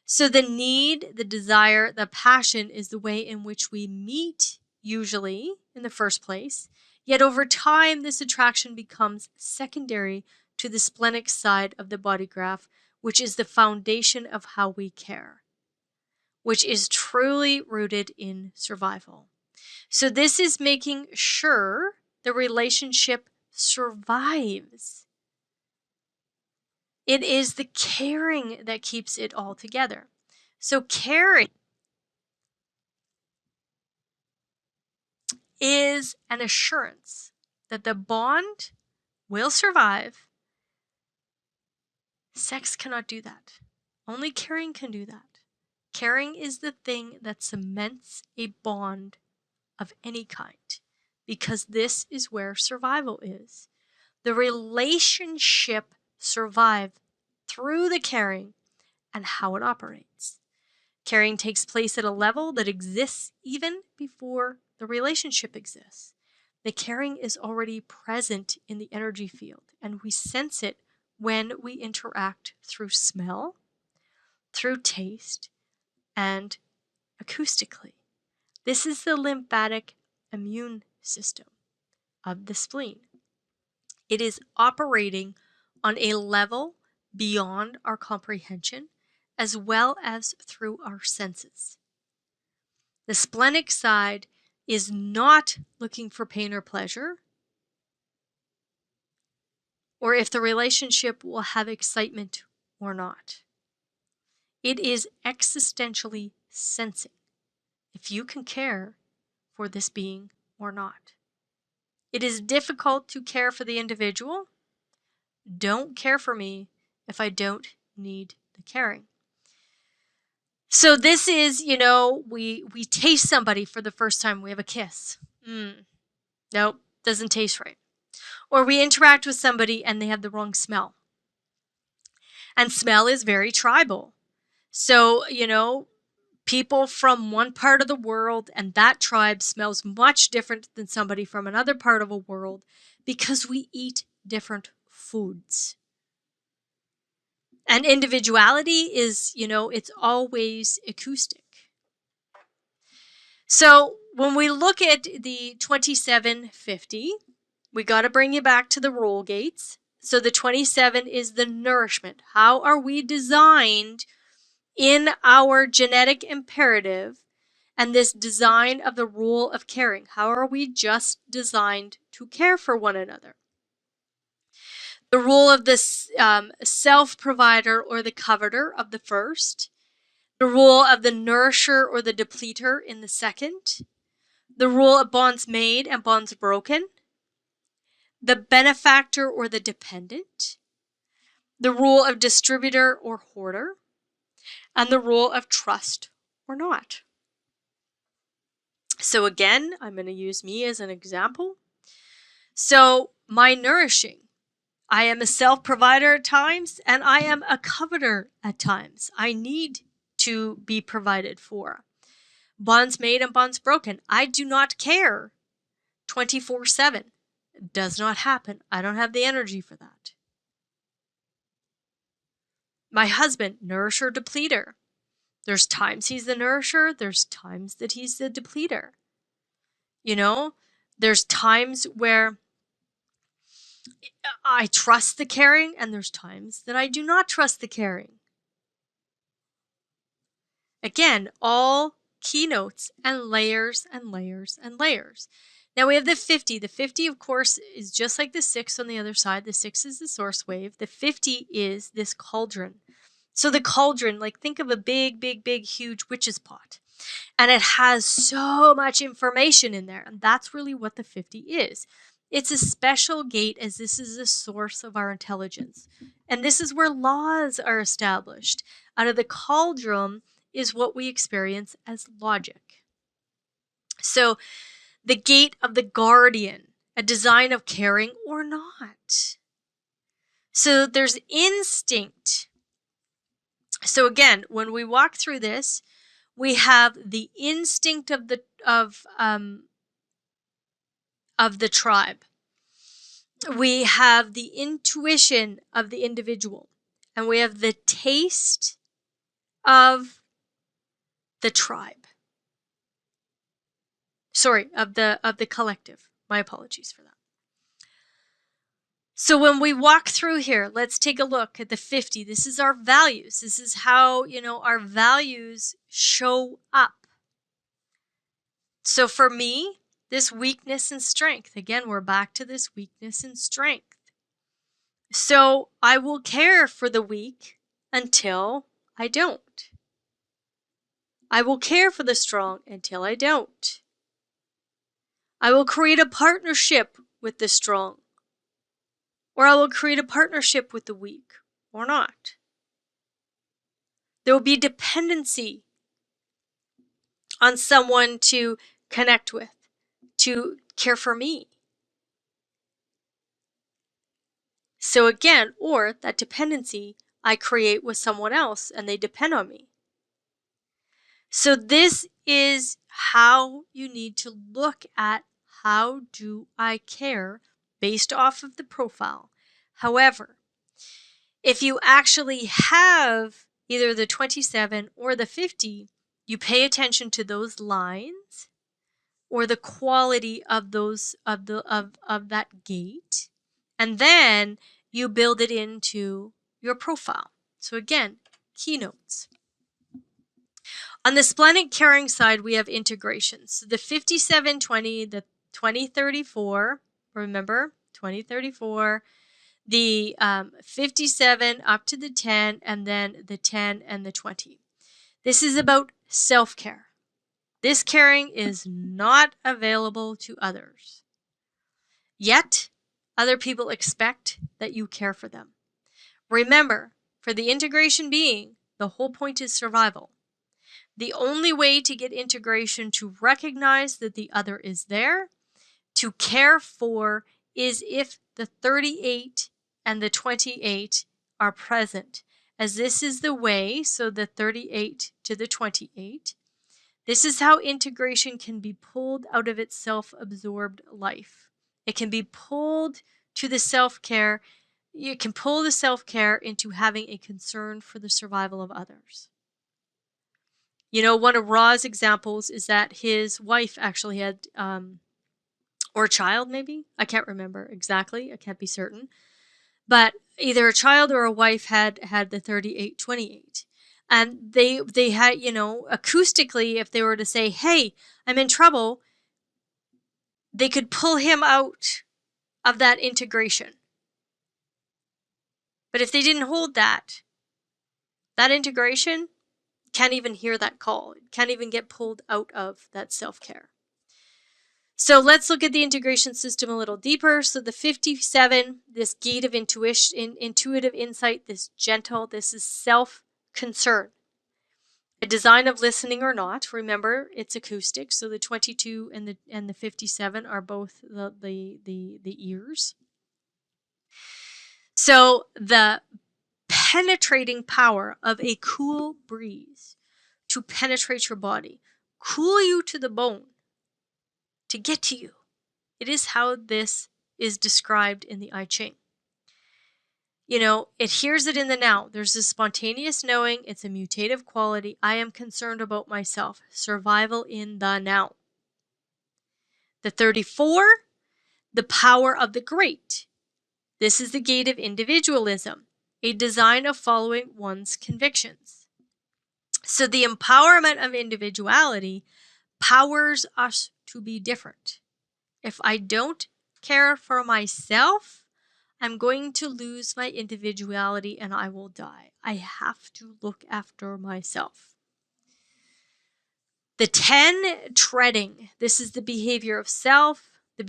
So the need, the desire, the passion is the way in which we meet, usually in the first place. Yet over time, this attraction becomes secondary to the splenic side of the body graph, which is the foundation of how we care, which is truly rooted in survival. So this is making sure the relationship survives. It is the caring that keeps it all together. So caring is an assurance that the bond will survive. Sex cannot do that. Only caring can do that. Caring is the thing that cements a bond of any kind, because this is where survival is. The relationship survives through the caring and how it operates. Caring takes place at a level that exists even before the relationship exists. The caring is already present in the energy field, and we sense it when we interact through smell, through taste, and acoustically. This is the lymphatic immune system of the spleen. It is operating on a level beyond our comprehension, as well as through our senses. The splenic side is not looking for pain or pleasure, or if the relationship will have excitement or not. It is existentially sensing if you can care for this being or not. It is difficult to care for the individual. Don't care for me if I don't need the caring. So this is, we taste somebody for the first time. We have a kiss. Nope, doesn't taste right. Or we interact with somebody and they have the wrong smell. And smell is very tribal. So, people from one part of the world and that tribe smells much different than somebody from another part of a world because we eat different foods. And individuality is, it's always acoustic. So when we look at the 2750, we got to bring you back to the roll gates. So the 27 is the nourishment. How are we designed in our genetic imperative and this design of the role of caring? How are we just designed to care for one another? The role of the self-provider or the coveter of the first. The role of the nourisher or the depleter in the second. The role of bonds made and bonds broken. The benefactor or the dependent. The role of distributor or hoarder. And the role of trust or not. So again, I'm going to use me as an example. So my nourishing. I am a self-provider at times, and I am a coveter at times. I need to be provided for. Bonds made and bonds broken. I do not care 24/7. It does not happen. I don't have the energy for that. My husband, nourisher, depleter. There's times he's the nourisher. There's times that he's the depleter. There's times where I trust the caring, and there's times that I do not trust the caring. Again, all keynotes and layers and layers and layers. Now we have the 50. The 50, of course, is just like the 6 on the other side. The 6 is the source wave. The 50 is this cauldron. So the cauldron, think of a big, big, big, huge witch's pot. And it has so much information in there. And that's really what the 50 is. It's a special gate, as this is the source of our intelligence. And this is where laws are established. Out of the cauldron is what we experience as logic. So the gate of the guardian, a design of caring or not. So there's instinct. So again, when we walk through this, we have the instinct of the tribe. We have the intuition of the individual, and we have the taste of the tribe. Sorry, of the collective. My apologies for that. So when we walk through here, let's take a look at the 50. This is our values. This is how, our values show up. So for me, this weakness and strength. Again, we're back to this weakness and strength. So I will care for the weak until I don't. I will care for the strong until I don't. I will create a partnership with the strong. Or I will create a partnership with the weak, or not. There will be dependency on someone to connect with, to care for me. So again, or that dependency I create with someone else and they depend on me. So this is how you need to look at how do I care based off of the profile. However, if you actually have either the 27 or the 50, you pay attention to those lines or the quality of those of that gate, and then you build it into your profile. So again, keynotes. On the splenic caring side, we have integrations. So the 5720, the 2034, remember, 2034, the 57 up to the 10, and then the 10 and the 20. This is about self-care. This caring is not available to others. Yet, other people expect that you care for them. Remember, for the integration being, the whole point is survival. The only way to get integration to recognize that the other is there, to care for, is if the 38 and the 28 are present, as this is the way, so the 38 to the 28. This is how integration can be pulled out of its self-absorbed life. It can be pulled to the self-care. You can pull the self-care into having a concern for the survival of others. You know, one of Ra's examples is that his wife actually had, or a child maybe, I can't remember exactly, I can't be certain, but either a child or a wife had the 38-28. And they had, you know, acoustically, if they were to say, hey, I'm in trouble, they could pull him out of that integration. But if they didn't hold that integration can't even hear that call. It can't even get pulled out of that self-care. So let's look at the integration system a little deeper. So the 57, this gate of intuition, intuitive insight, this gentle, this is self-concern. A design of listening or not. Remember, it's acoustic. So the 22 and the 57 are both the ears. So the penetrating power of a cool breeze to penetrate your body, cool you to the bone, to get to you. It is how this is described in the I Ching. You know, it hears it in the now. There's a spontaneous knowing. It's a mutative quality. I am concerned about myself. Survival in the now. The 34, the power of the great. This is the gate of individualism, a design of following one's convictions. So the empowerment of individuality powers us to be different. If I don't care for myself, I'm going to lose my individuality and I will die. I have to look after myself. The 10, treading. This is the behavior of self, the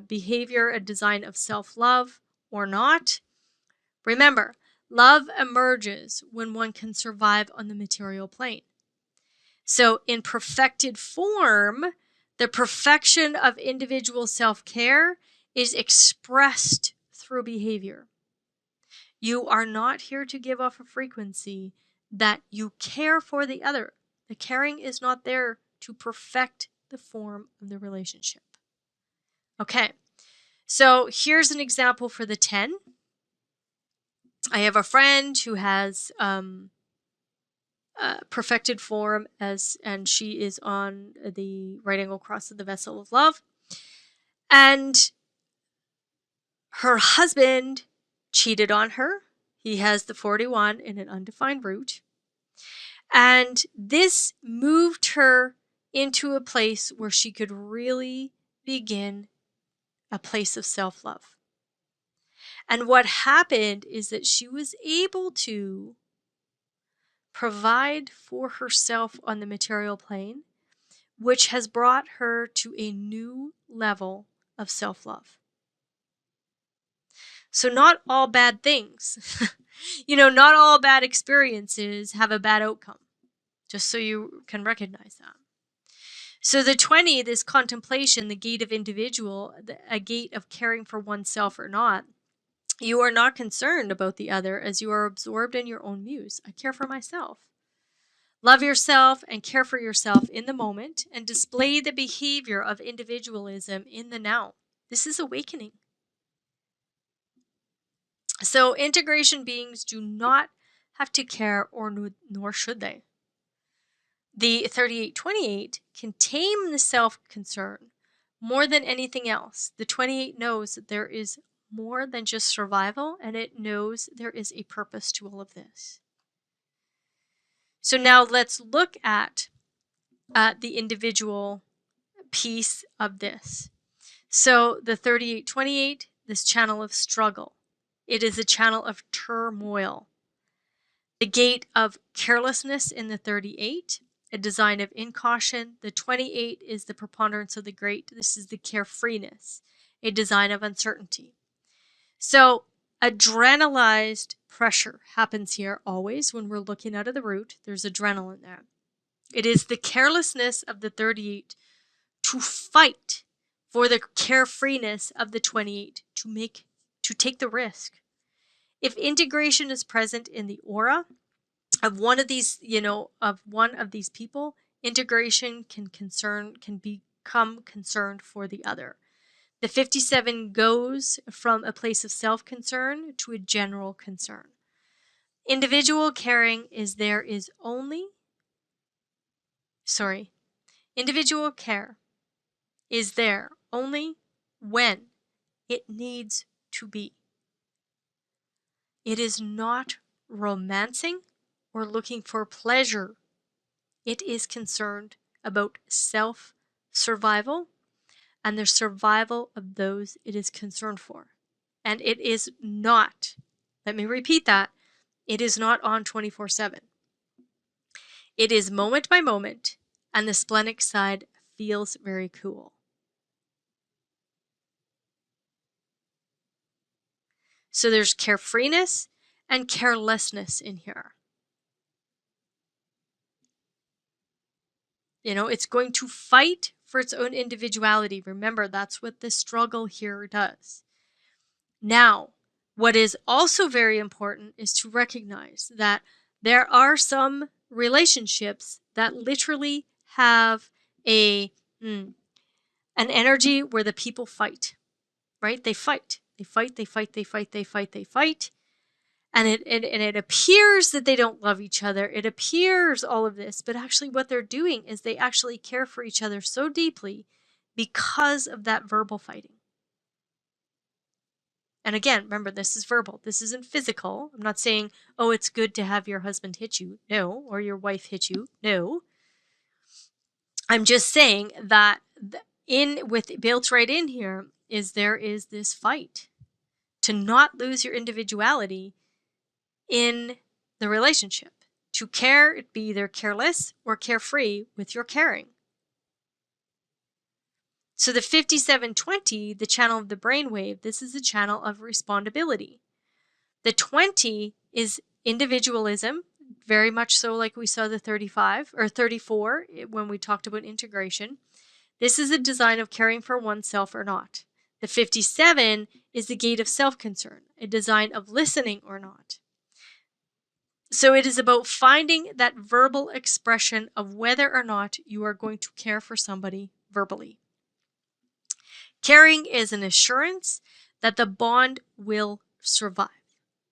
behavior, a design of self-love or not. Remember, love emerges when one can survive on the material plane. So in perfected form, the perfection of individual self-care is expressed through behavior. You are not here to give off a frequency that you care for the other. The caring is not there to perfect the form of the relationship. Okay, so here's an example for the 10. I have a friend who has perfected form and she is on the right angle cross of the vessel of love. And her husband cheated on her. He has the 41 in an undefined root. And this moved her into a place where she could really begin a place of self-love. And what happened is that she was able to provide for herself on the material plane, which has brought her to a new level of self-love. So not all bad things, not all bad experiences have a bad outcome, just so you can recognize that. So the 20, this contemplation, the gate of individual, a gate of caring for oneself or not, you are not concerned about the other as you are absorbed in your own muse. I care for myself. Love yourself and care for yourself in the moment and display the behavior of individualism in the now. This is awakening. So integration beings do not have to care, nor should they. The 38-28 can tame the self-concern more than anything else. The 28 knows that there is more than just survival, and it knows there is a purpose to all of this. So now let's look at the individual piece of this. So the 38-28, this channel of struggle. It is a channel of turmoil. The gate of carelessness in the 38, a design of incaution. The 28 is the preponderance of the great. This is the carefreeness, a design of uncertainty. So adrenalized pressure happens here always when we're looking out of the root. There's adrenaline there. It is the carelessness of the 38 to fight for the carefreeness of the 28 to take the risk. If integration is present in the aura of one of these, people, integration can become concerned for the other. The 57 goes from a place of self-concern to a general concern. Individual care is there only when it needs to be. It is not romancing or looking for pleasure. It is concerned about self-survival and the survival of those it is concerned for. And it is not, let me repeat that, it is not on 24/7. It is moment by moment, and the splenic side feels very cool. So there's carefreeness and carelessness in here. It's going to fight for its own individuality. Remember, that's what the struggle here does. Now, what is also very important is to recognize that there are some relationships that literally have an energy where the people fight, right? They fight. And it appears that they don't love each other. It appears all of this, but actually what they're doing is they actually care for each other so deeply because of that verbal fighting. And again, remember, this is verbal. This isn't physical. I'm not saying, oh, it's good to have your husband hit you. No. Or your wife hit you. No. I'm just saying that built right in here there is this fight to not lose your individuality in the relationship. To be either careless or carefree with your caring. So the 5720, the channel of the brainwave, this is a channel of respondability. The 20 is individualism, very much so like we saw the 35 or 34 when we talked about integration. This is a design of caring for oneself or not. The 57 is the gate of self-concern, a design of listening or not. So it is about finding that verbal expression of whether or not you are going to care for somebody verbally. Caring is an assurance that the bond will survive.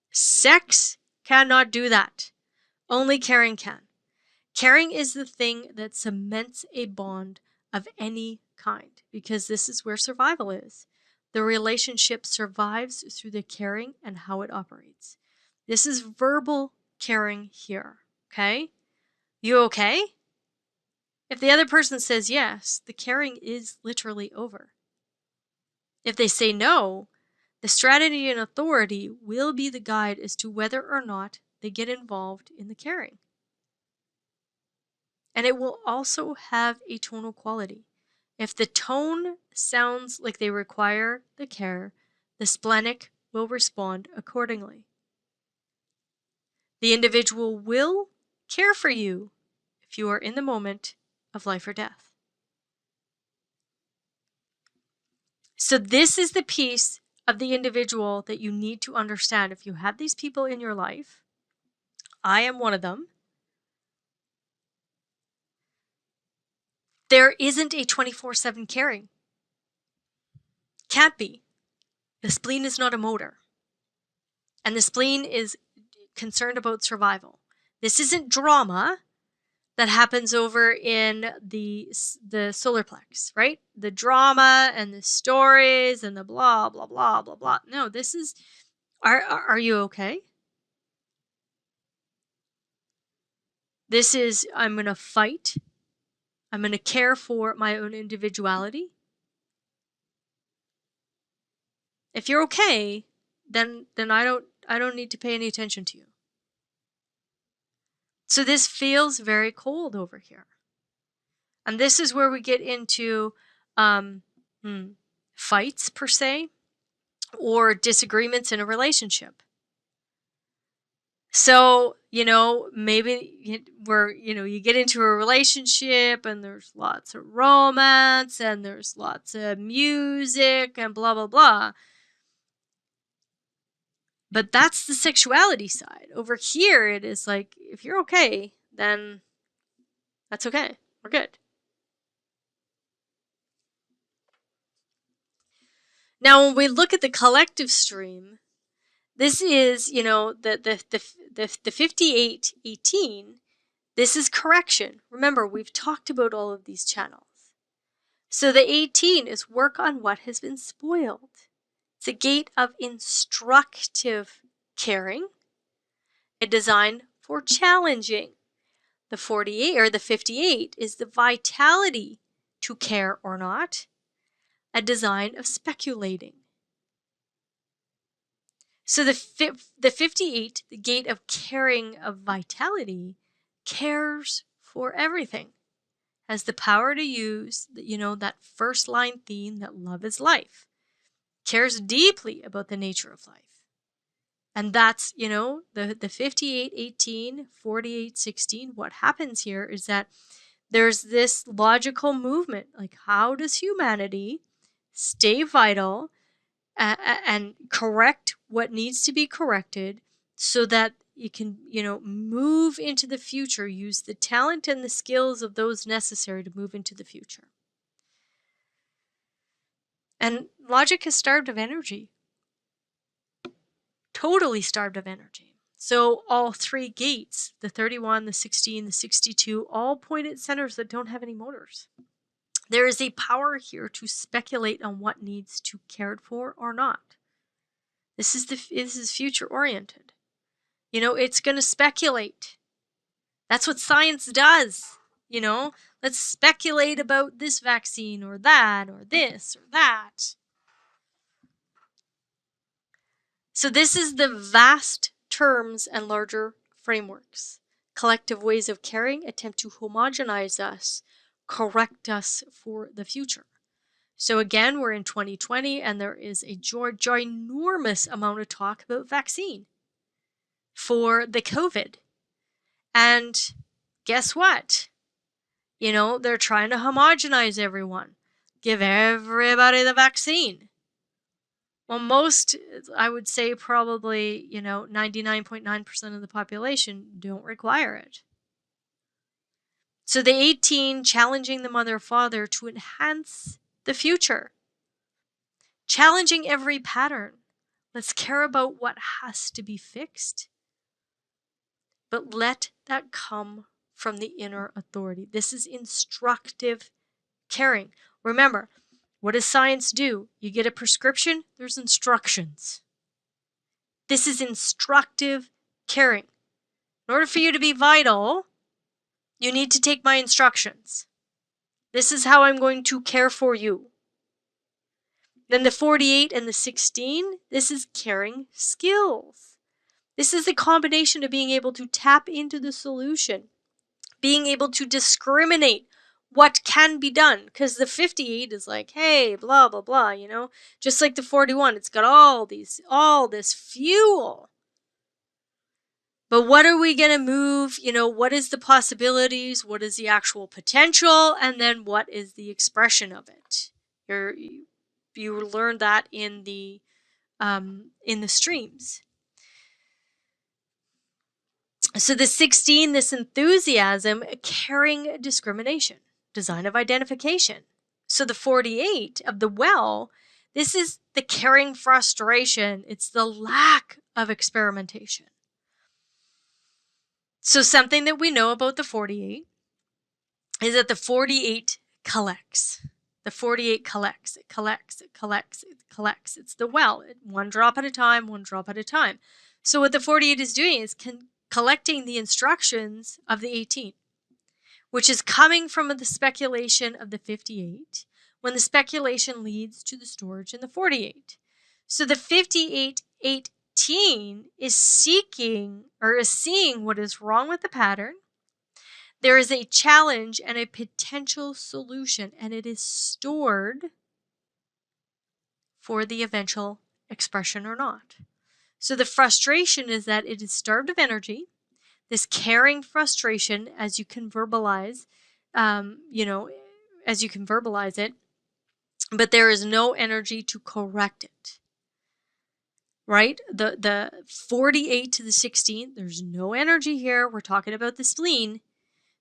Sex cannot do that. Only caring can. Caring is the thing that cements a bond of any kind, because this is where survival is. The relationship survives through the caring and how it operates. This is verbal caring here, okay? You okay? If the other person says yes, the caring is literally over. If they say no, the strategy and authority will be the guide as to whether or not they get involved in the caring. And it will also have a tonal quality. If the tone sounds like they require the care, the splenic will respond accordingly. The individual will care for you if you are in the moment of life or death. So this is the piece of the individual that you need to understand. If you have these people in your life, I am one of them, there isn't a 24/7 caring. Can't be. The spleen is not a motor. And the spleen is concerned about survival. This isn't drama that happens over in the solar plex, right? The drama and the stories and the blah, blah, blah, blah, blah. No, this is, are you okay? This is, I'm going to fight. I'm going to care for my own individuality. If you're okay, then I don't need to pay any attention to you. So this feels very cold over here. And this is where we get into fights per se, or disagreements in a relationship. So, maybe you get into a relationship and there's lots of romance and there's lots of music and blah, blah, blah. But that's the sexuality side. Over here, it is like, if you're okay, then that's okay. We're good. Now, when we look at the collective stream, this is, the 5818. This is correction. Remember, we've talked about all of these channels. So the 18 is work on what has been spoiled. It's a gate of instructive caring, a design for challenging. The 48 or the 58 is the vitality to care or not, a design of speculating. So the 58, the gate of caring, of vitality, cares for everything, has the power to use, that first line theme that love is life, cares deeply about the nature of life. And that's, the 58, 18, 48, 16, what happens here is that there's this logical movement, like how does humanity stay vital and correct what needs to be corrected so that you can, move into the future, use the talent and the skills of those necessary to move into the future. And logic is starved of energy. Totally starved of energy. So all three gates, the 31, the 16, the 62, all point at centers that don't have any motors. There is a power here to speculate on what needs to be cared for or not. This is future oriented. It's going to speculate. That's what science does. Let's speculate about this vaccine or that or this or that. So this is the vast terms and larger frameworks. Collective ways of caring attempt to homogenize us, correct us for the future. So again, we're in 2020 and there is a ginormous amount of talk about vaccine for the COVID. And guess what? They're trying to homogenize everyone. Give everybody the vaccine. Well, most, I would say probably, 99.9% of the population don't require it. So the 18, challenging the mother or father to enhance the future. Challenging every pattern. Let's care about what has to be fixed. But let that come from the inner authority. This is instructive caring. Remember, what does science do? You get a prescription, there's instructions. This is instructive caring. In order for you to be vital, you need to take my instructions. This is how I'm going to care for you. Then the 48 and the 16, this is caring skills. This is the combination of being able to tap into the solution, being able to discriminate what can be done, because the 58 is like, hey, blah, blah, blah, just like the 41, it's got all this fuel. But what are we going to move? What is the possibilities? What is the actual potential? And then what is the expression of it? You learn that in the streams. So the 16, this enthusiasm, caring discrimination, design of identification. So the 48 of the well, this is the caring frustration. It's the lack of experimentation. So something that we know about the 48 is that the 48 collects. The 48 collects. It collects. It collects. It collects. It's the well. One drop at a time, one drop at a time. So what the 48 is doing is collecting the instructions of the 18, which is coming from the speculation of the 58, when the speculation leads to the storage in the 48. So the 5818 is seeking or is seeing what is wrong with the pattern. There is a challenge and a potential solution, and it is stored for the eventual expression or not. So the frustration is that it is starved of energy. This caring frustration, as you can verbalize, as you can verbalize it, but there is no energy to correct it. Right? The 48 to the 16, there's no energy here. We're talking about the spleen.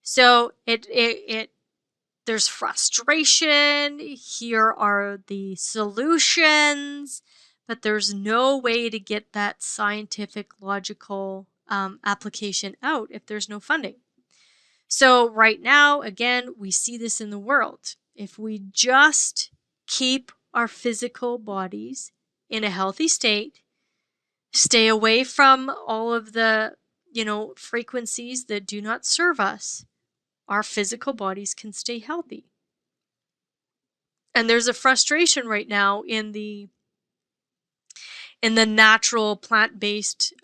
So there's frustration. Here are the solutions, but there's no way to get that scientific, logical application out if there's no funding. So right now, again, we see this in the world. If we just keep our physical bodies in a healthy state, stay away from all of the, frequencies that do not serve us, our physical bodies can stay healthy. And there's a frustration right now in the natural plant-based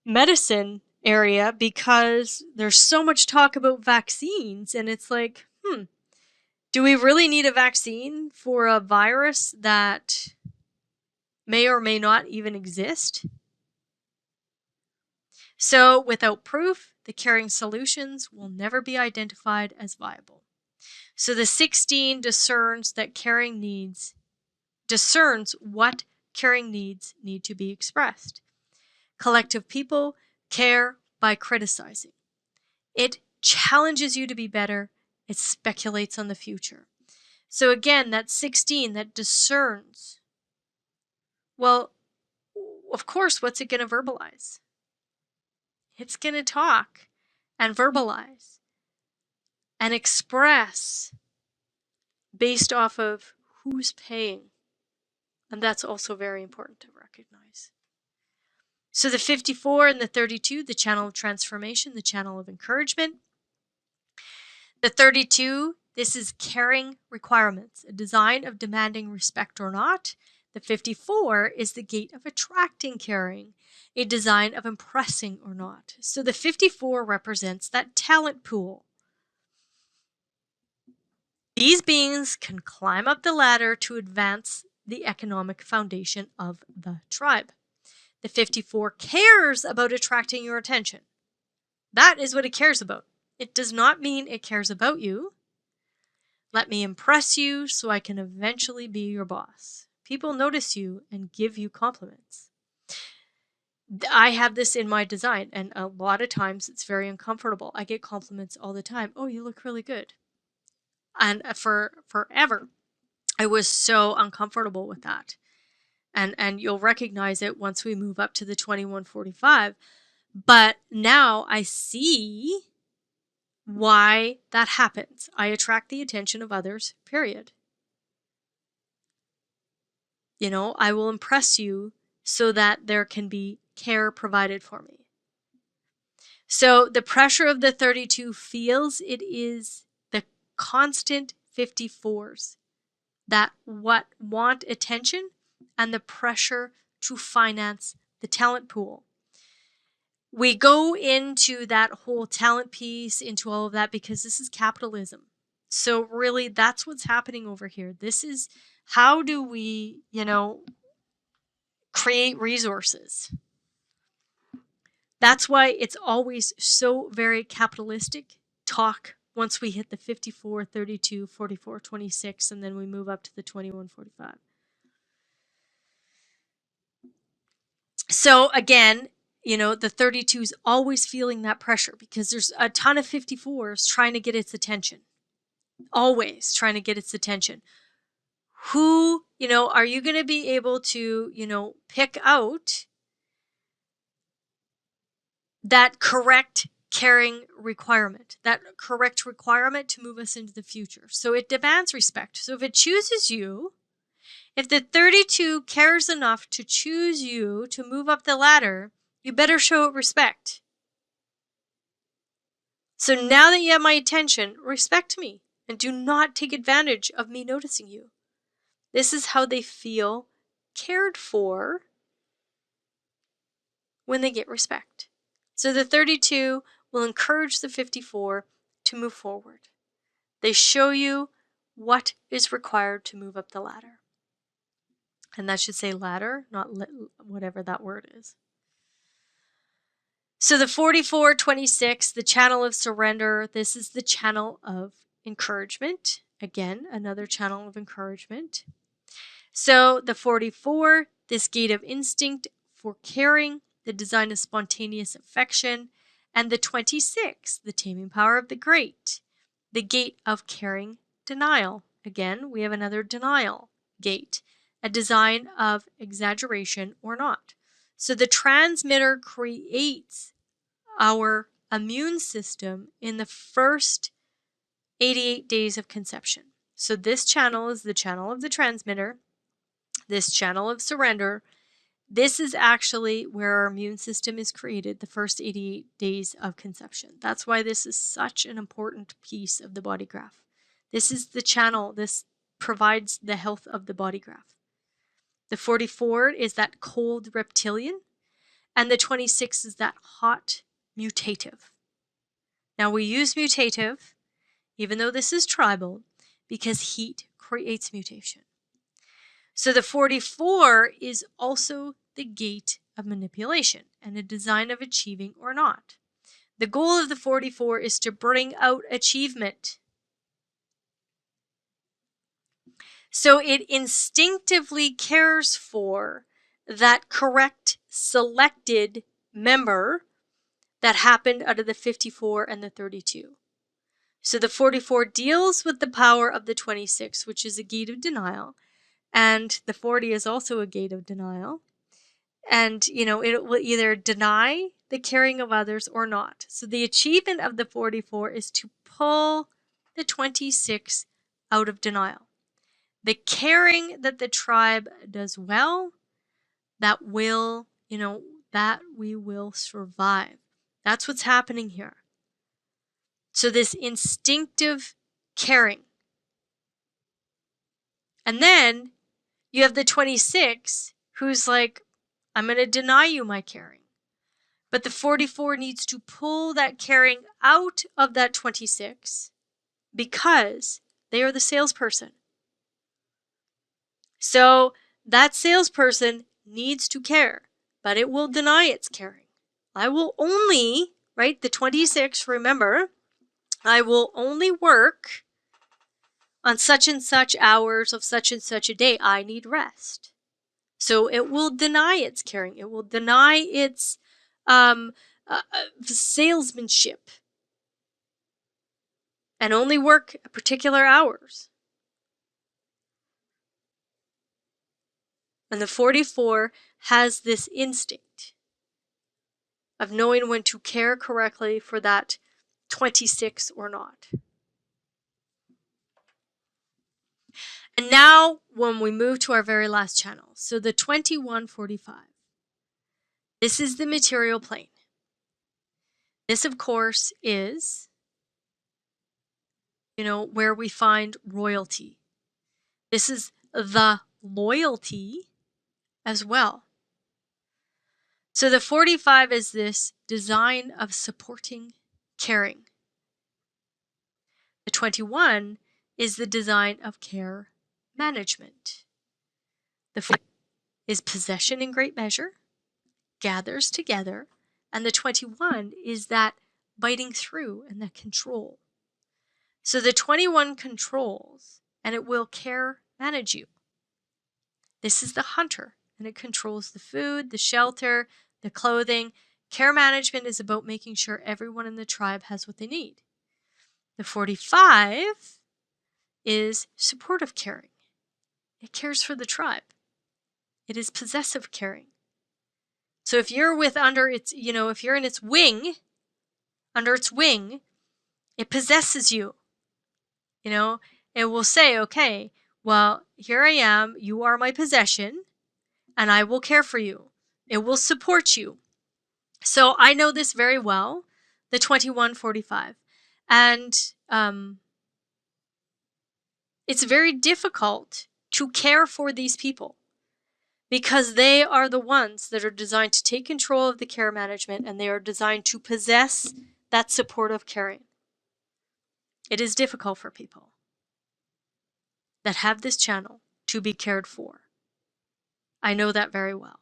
medicine area because there's so much talk about vaccines, and it's like, do we really need a vaccine for a virus that may or may not even exist? So without proof, the caring solutions will never be identified as viable. So the 16 discerns what caring needs need to be expressed. Collective people care by criticizing. It challenges you to be better. It speculates on the future. So again, that 16 that discerns, well, of course, what's it going to verbalize? It's going to talk and verbalize and express based off of who's paying. And that's also very important to recognize. So the 54 and the 32, the channel of transformation, the channel of encouragement. The 32, this is caring requirements, a design of demanding respect or not. The 54 is the gate of attracting caring, a design of impressing or not. So the 54 represents that talent pool. These beings can climb up the ladder to advance the economic foundation of the tribe. The 54 cares about attracting your attention. That is what it cares about. It does not mean it cares about you. Let me impress you so I can eventually be your boss. People notice you and give you compliments. I have this in my design, and a lot of times it's very uncomfortable. I get compliments all the time. Oh, you look really good. And for forever, I was so uncomfortable with that. And you'll recognize it once we move up to the 2145. But now I see why that happens. I attract the attention of others, period. I will impress you so that there can be care provided for me. So the pressure of the 32 feels it is the constant 54s that want attention and the pressure to finance the talent pool. We go into that whole talent piece, into all of that, because this is capitalism. So really, that's what's happening over here. This is how do we, create resources. That's why it's always so very capitalistic talk once we hit the 54, 32, 44, 26, and then we move up to the 21, 45. So again, the 32 is always feeling that pressure because there's a ton of 54s trying to get its attention. Always trying to get its attention. Who, are you going to be able to, pick out that correct caring requirement, that correct requirement to move us into the future? So it demands respect. So if it chooses you, if the 32 cares enough to choose you to move up the ladder, you better show it respect. So now that you have my attention, respect me and do not take advantage of me noticing you. This is how they feel cared for when they get respect. So the 32 will encourage the 54 to move forward. They show you what is required to move up the ladder. And that should say ladder, not whatever that word is. So the 44-26, the channel of surrender, this is the channel of encouragement. Again, another channel of encouragement. So the 44, this gate of instinct for caring, the design of spontaneous affection, and the 26, the taming power of the great, the gate of caring denial. Again, we have another denial gate, a design of exaggeration or not. So the transmitter creates our immune system in the first 88 days of conception. So this channel is the channel of the transmitter, this channel of surrender. This is actually where our immune system is created the first 88 days of conception. That's why this is such an important piece of the body graph. This is the channel. This provides the health of the body graph. The 44 is that cold reptilian, and the 26 is that hot mutative. Now we use mutative, even though this is tribal, because heat creates mutation. So the 44 is also the gate of manipulation and a design of achieving or not. The goal of the 44 is to bring out achievement. So it instinctively cares for that correct selected member that happened out of the 54 and the 32. So the 44 deals with the power of the 26, which is a gate of denial. And the 40 is also a gate of denial. And, it will either deny the caring of others or not. So the achievement of the 44 is to pull the 26 out of denial. The caring that the tribe does well, that will, that we will survive. That's what's happening here. So this instinctive caring. And then you have the 26 who's like, I'm going to deny you my caring. But the 44 needs to pull that caring out of that 26 because they are the salesperson. So that salesperson needs to care, but it will deny its caring. I will only, right, the 26, remember, I will only work on such and such hours of such and such a day. I need rest. So it will deny its caring. It will deny its salesmanship and only work particular hours. And the 44 has this instinct of knowing when to care correctly for that 26 or not. And now when we move to our very last channel, so the 2145, this is the material plane. This, of course, is, where we find royalty. This is the loyalty as well. So the 45 is this design of supporting, caring. The 21 is the design of care management. The 4 is possession in great measure, gathers together, and the 21 is that biting through and that control. So the 21 controls, and it will care manage you. This is the hunter, and it controls the food, the shelter, the clothing. Care management is about making sure everyone in the tribe has what they need. The 45 is supportive caring. It cares for the tribe. It is possessive caring. So if you're under its, if you're in its wing, under its wing, it possesses you. It will say, okay, well, here I am, you are my possession, and I will care for you. It will support you. So I know this very well, the 2145. And it's very difficult to care for these people because they are the ones that are designed to take control of the care management, and they are designed to possess that supportive caring. It is difficult for people that have this channel to be cared for. I know that very well.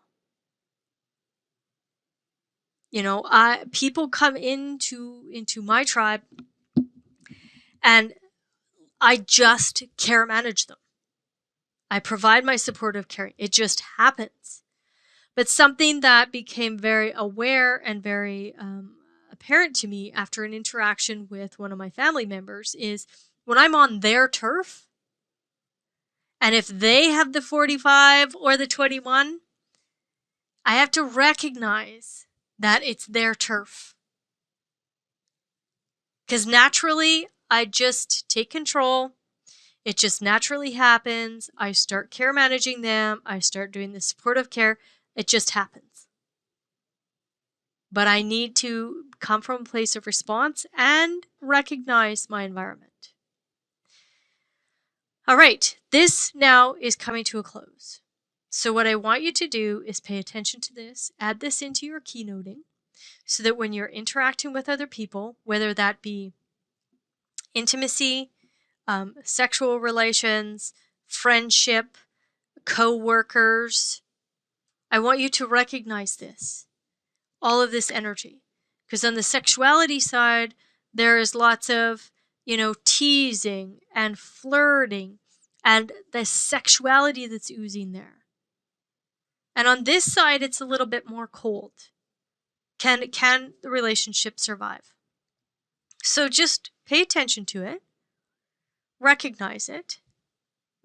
You know, people come into my tribe, and I just care manage them. I provide my supportive care. It just happens. But something that became very aware and very apparent to me after an interaction with one of my family members is when I'm on their turf, and if they have the 45 or the 21, I have to recognize that it's their turf. Because naturally, I just take control. It just naturally happens. I start care managing them. I start doing the supportive care. It just happens. But I need to come from a place of response and recognize my environment. All right, this now is coming to a close. So what I want you to do is pay attention to this, add this into your keynoting, so that when you're interacting with other people, whether that be intimacy, sexual relations, friendship, co-workers, I want you to recognize this, all of this energy. Because on the sexuality side, there is lots of, teasing and flirting and the sexuality that's oozing there. And on this side, it's a little bit more cold. Can the relationship survive? So just pay attention to it, recognize it,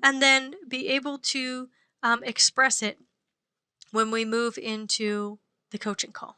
and then be able to express it when we move into the coaching call.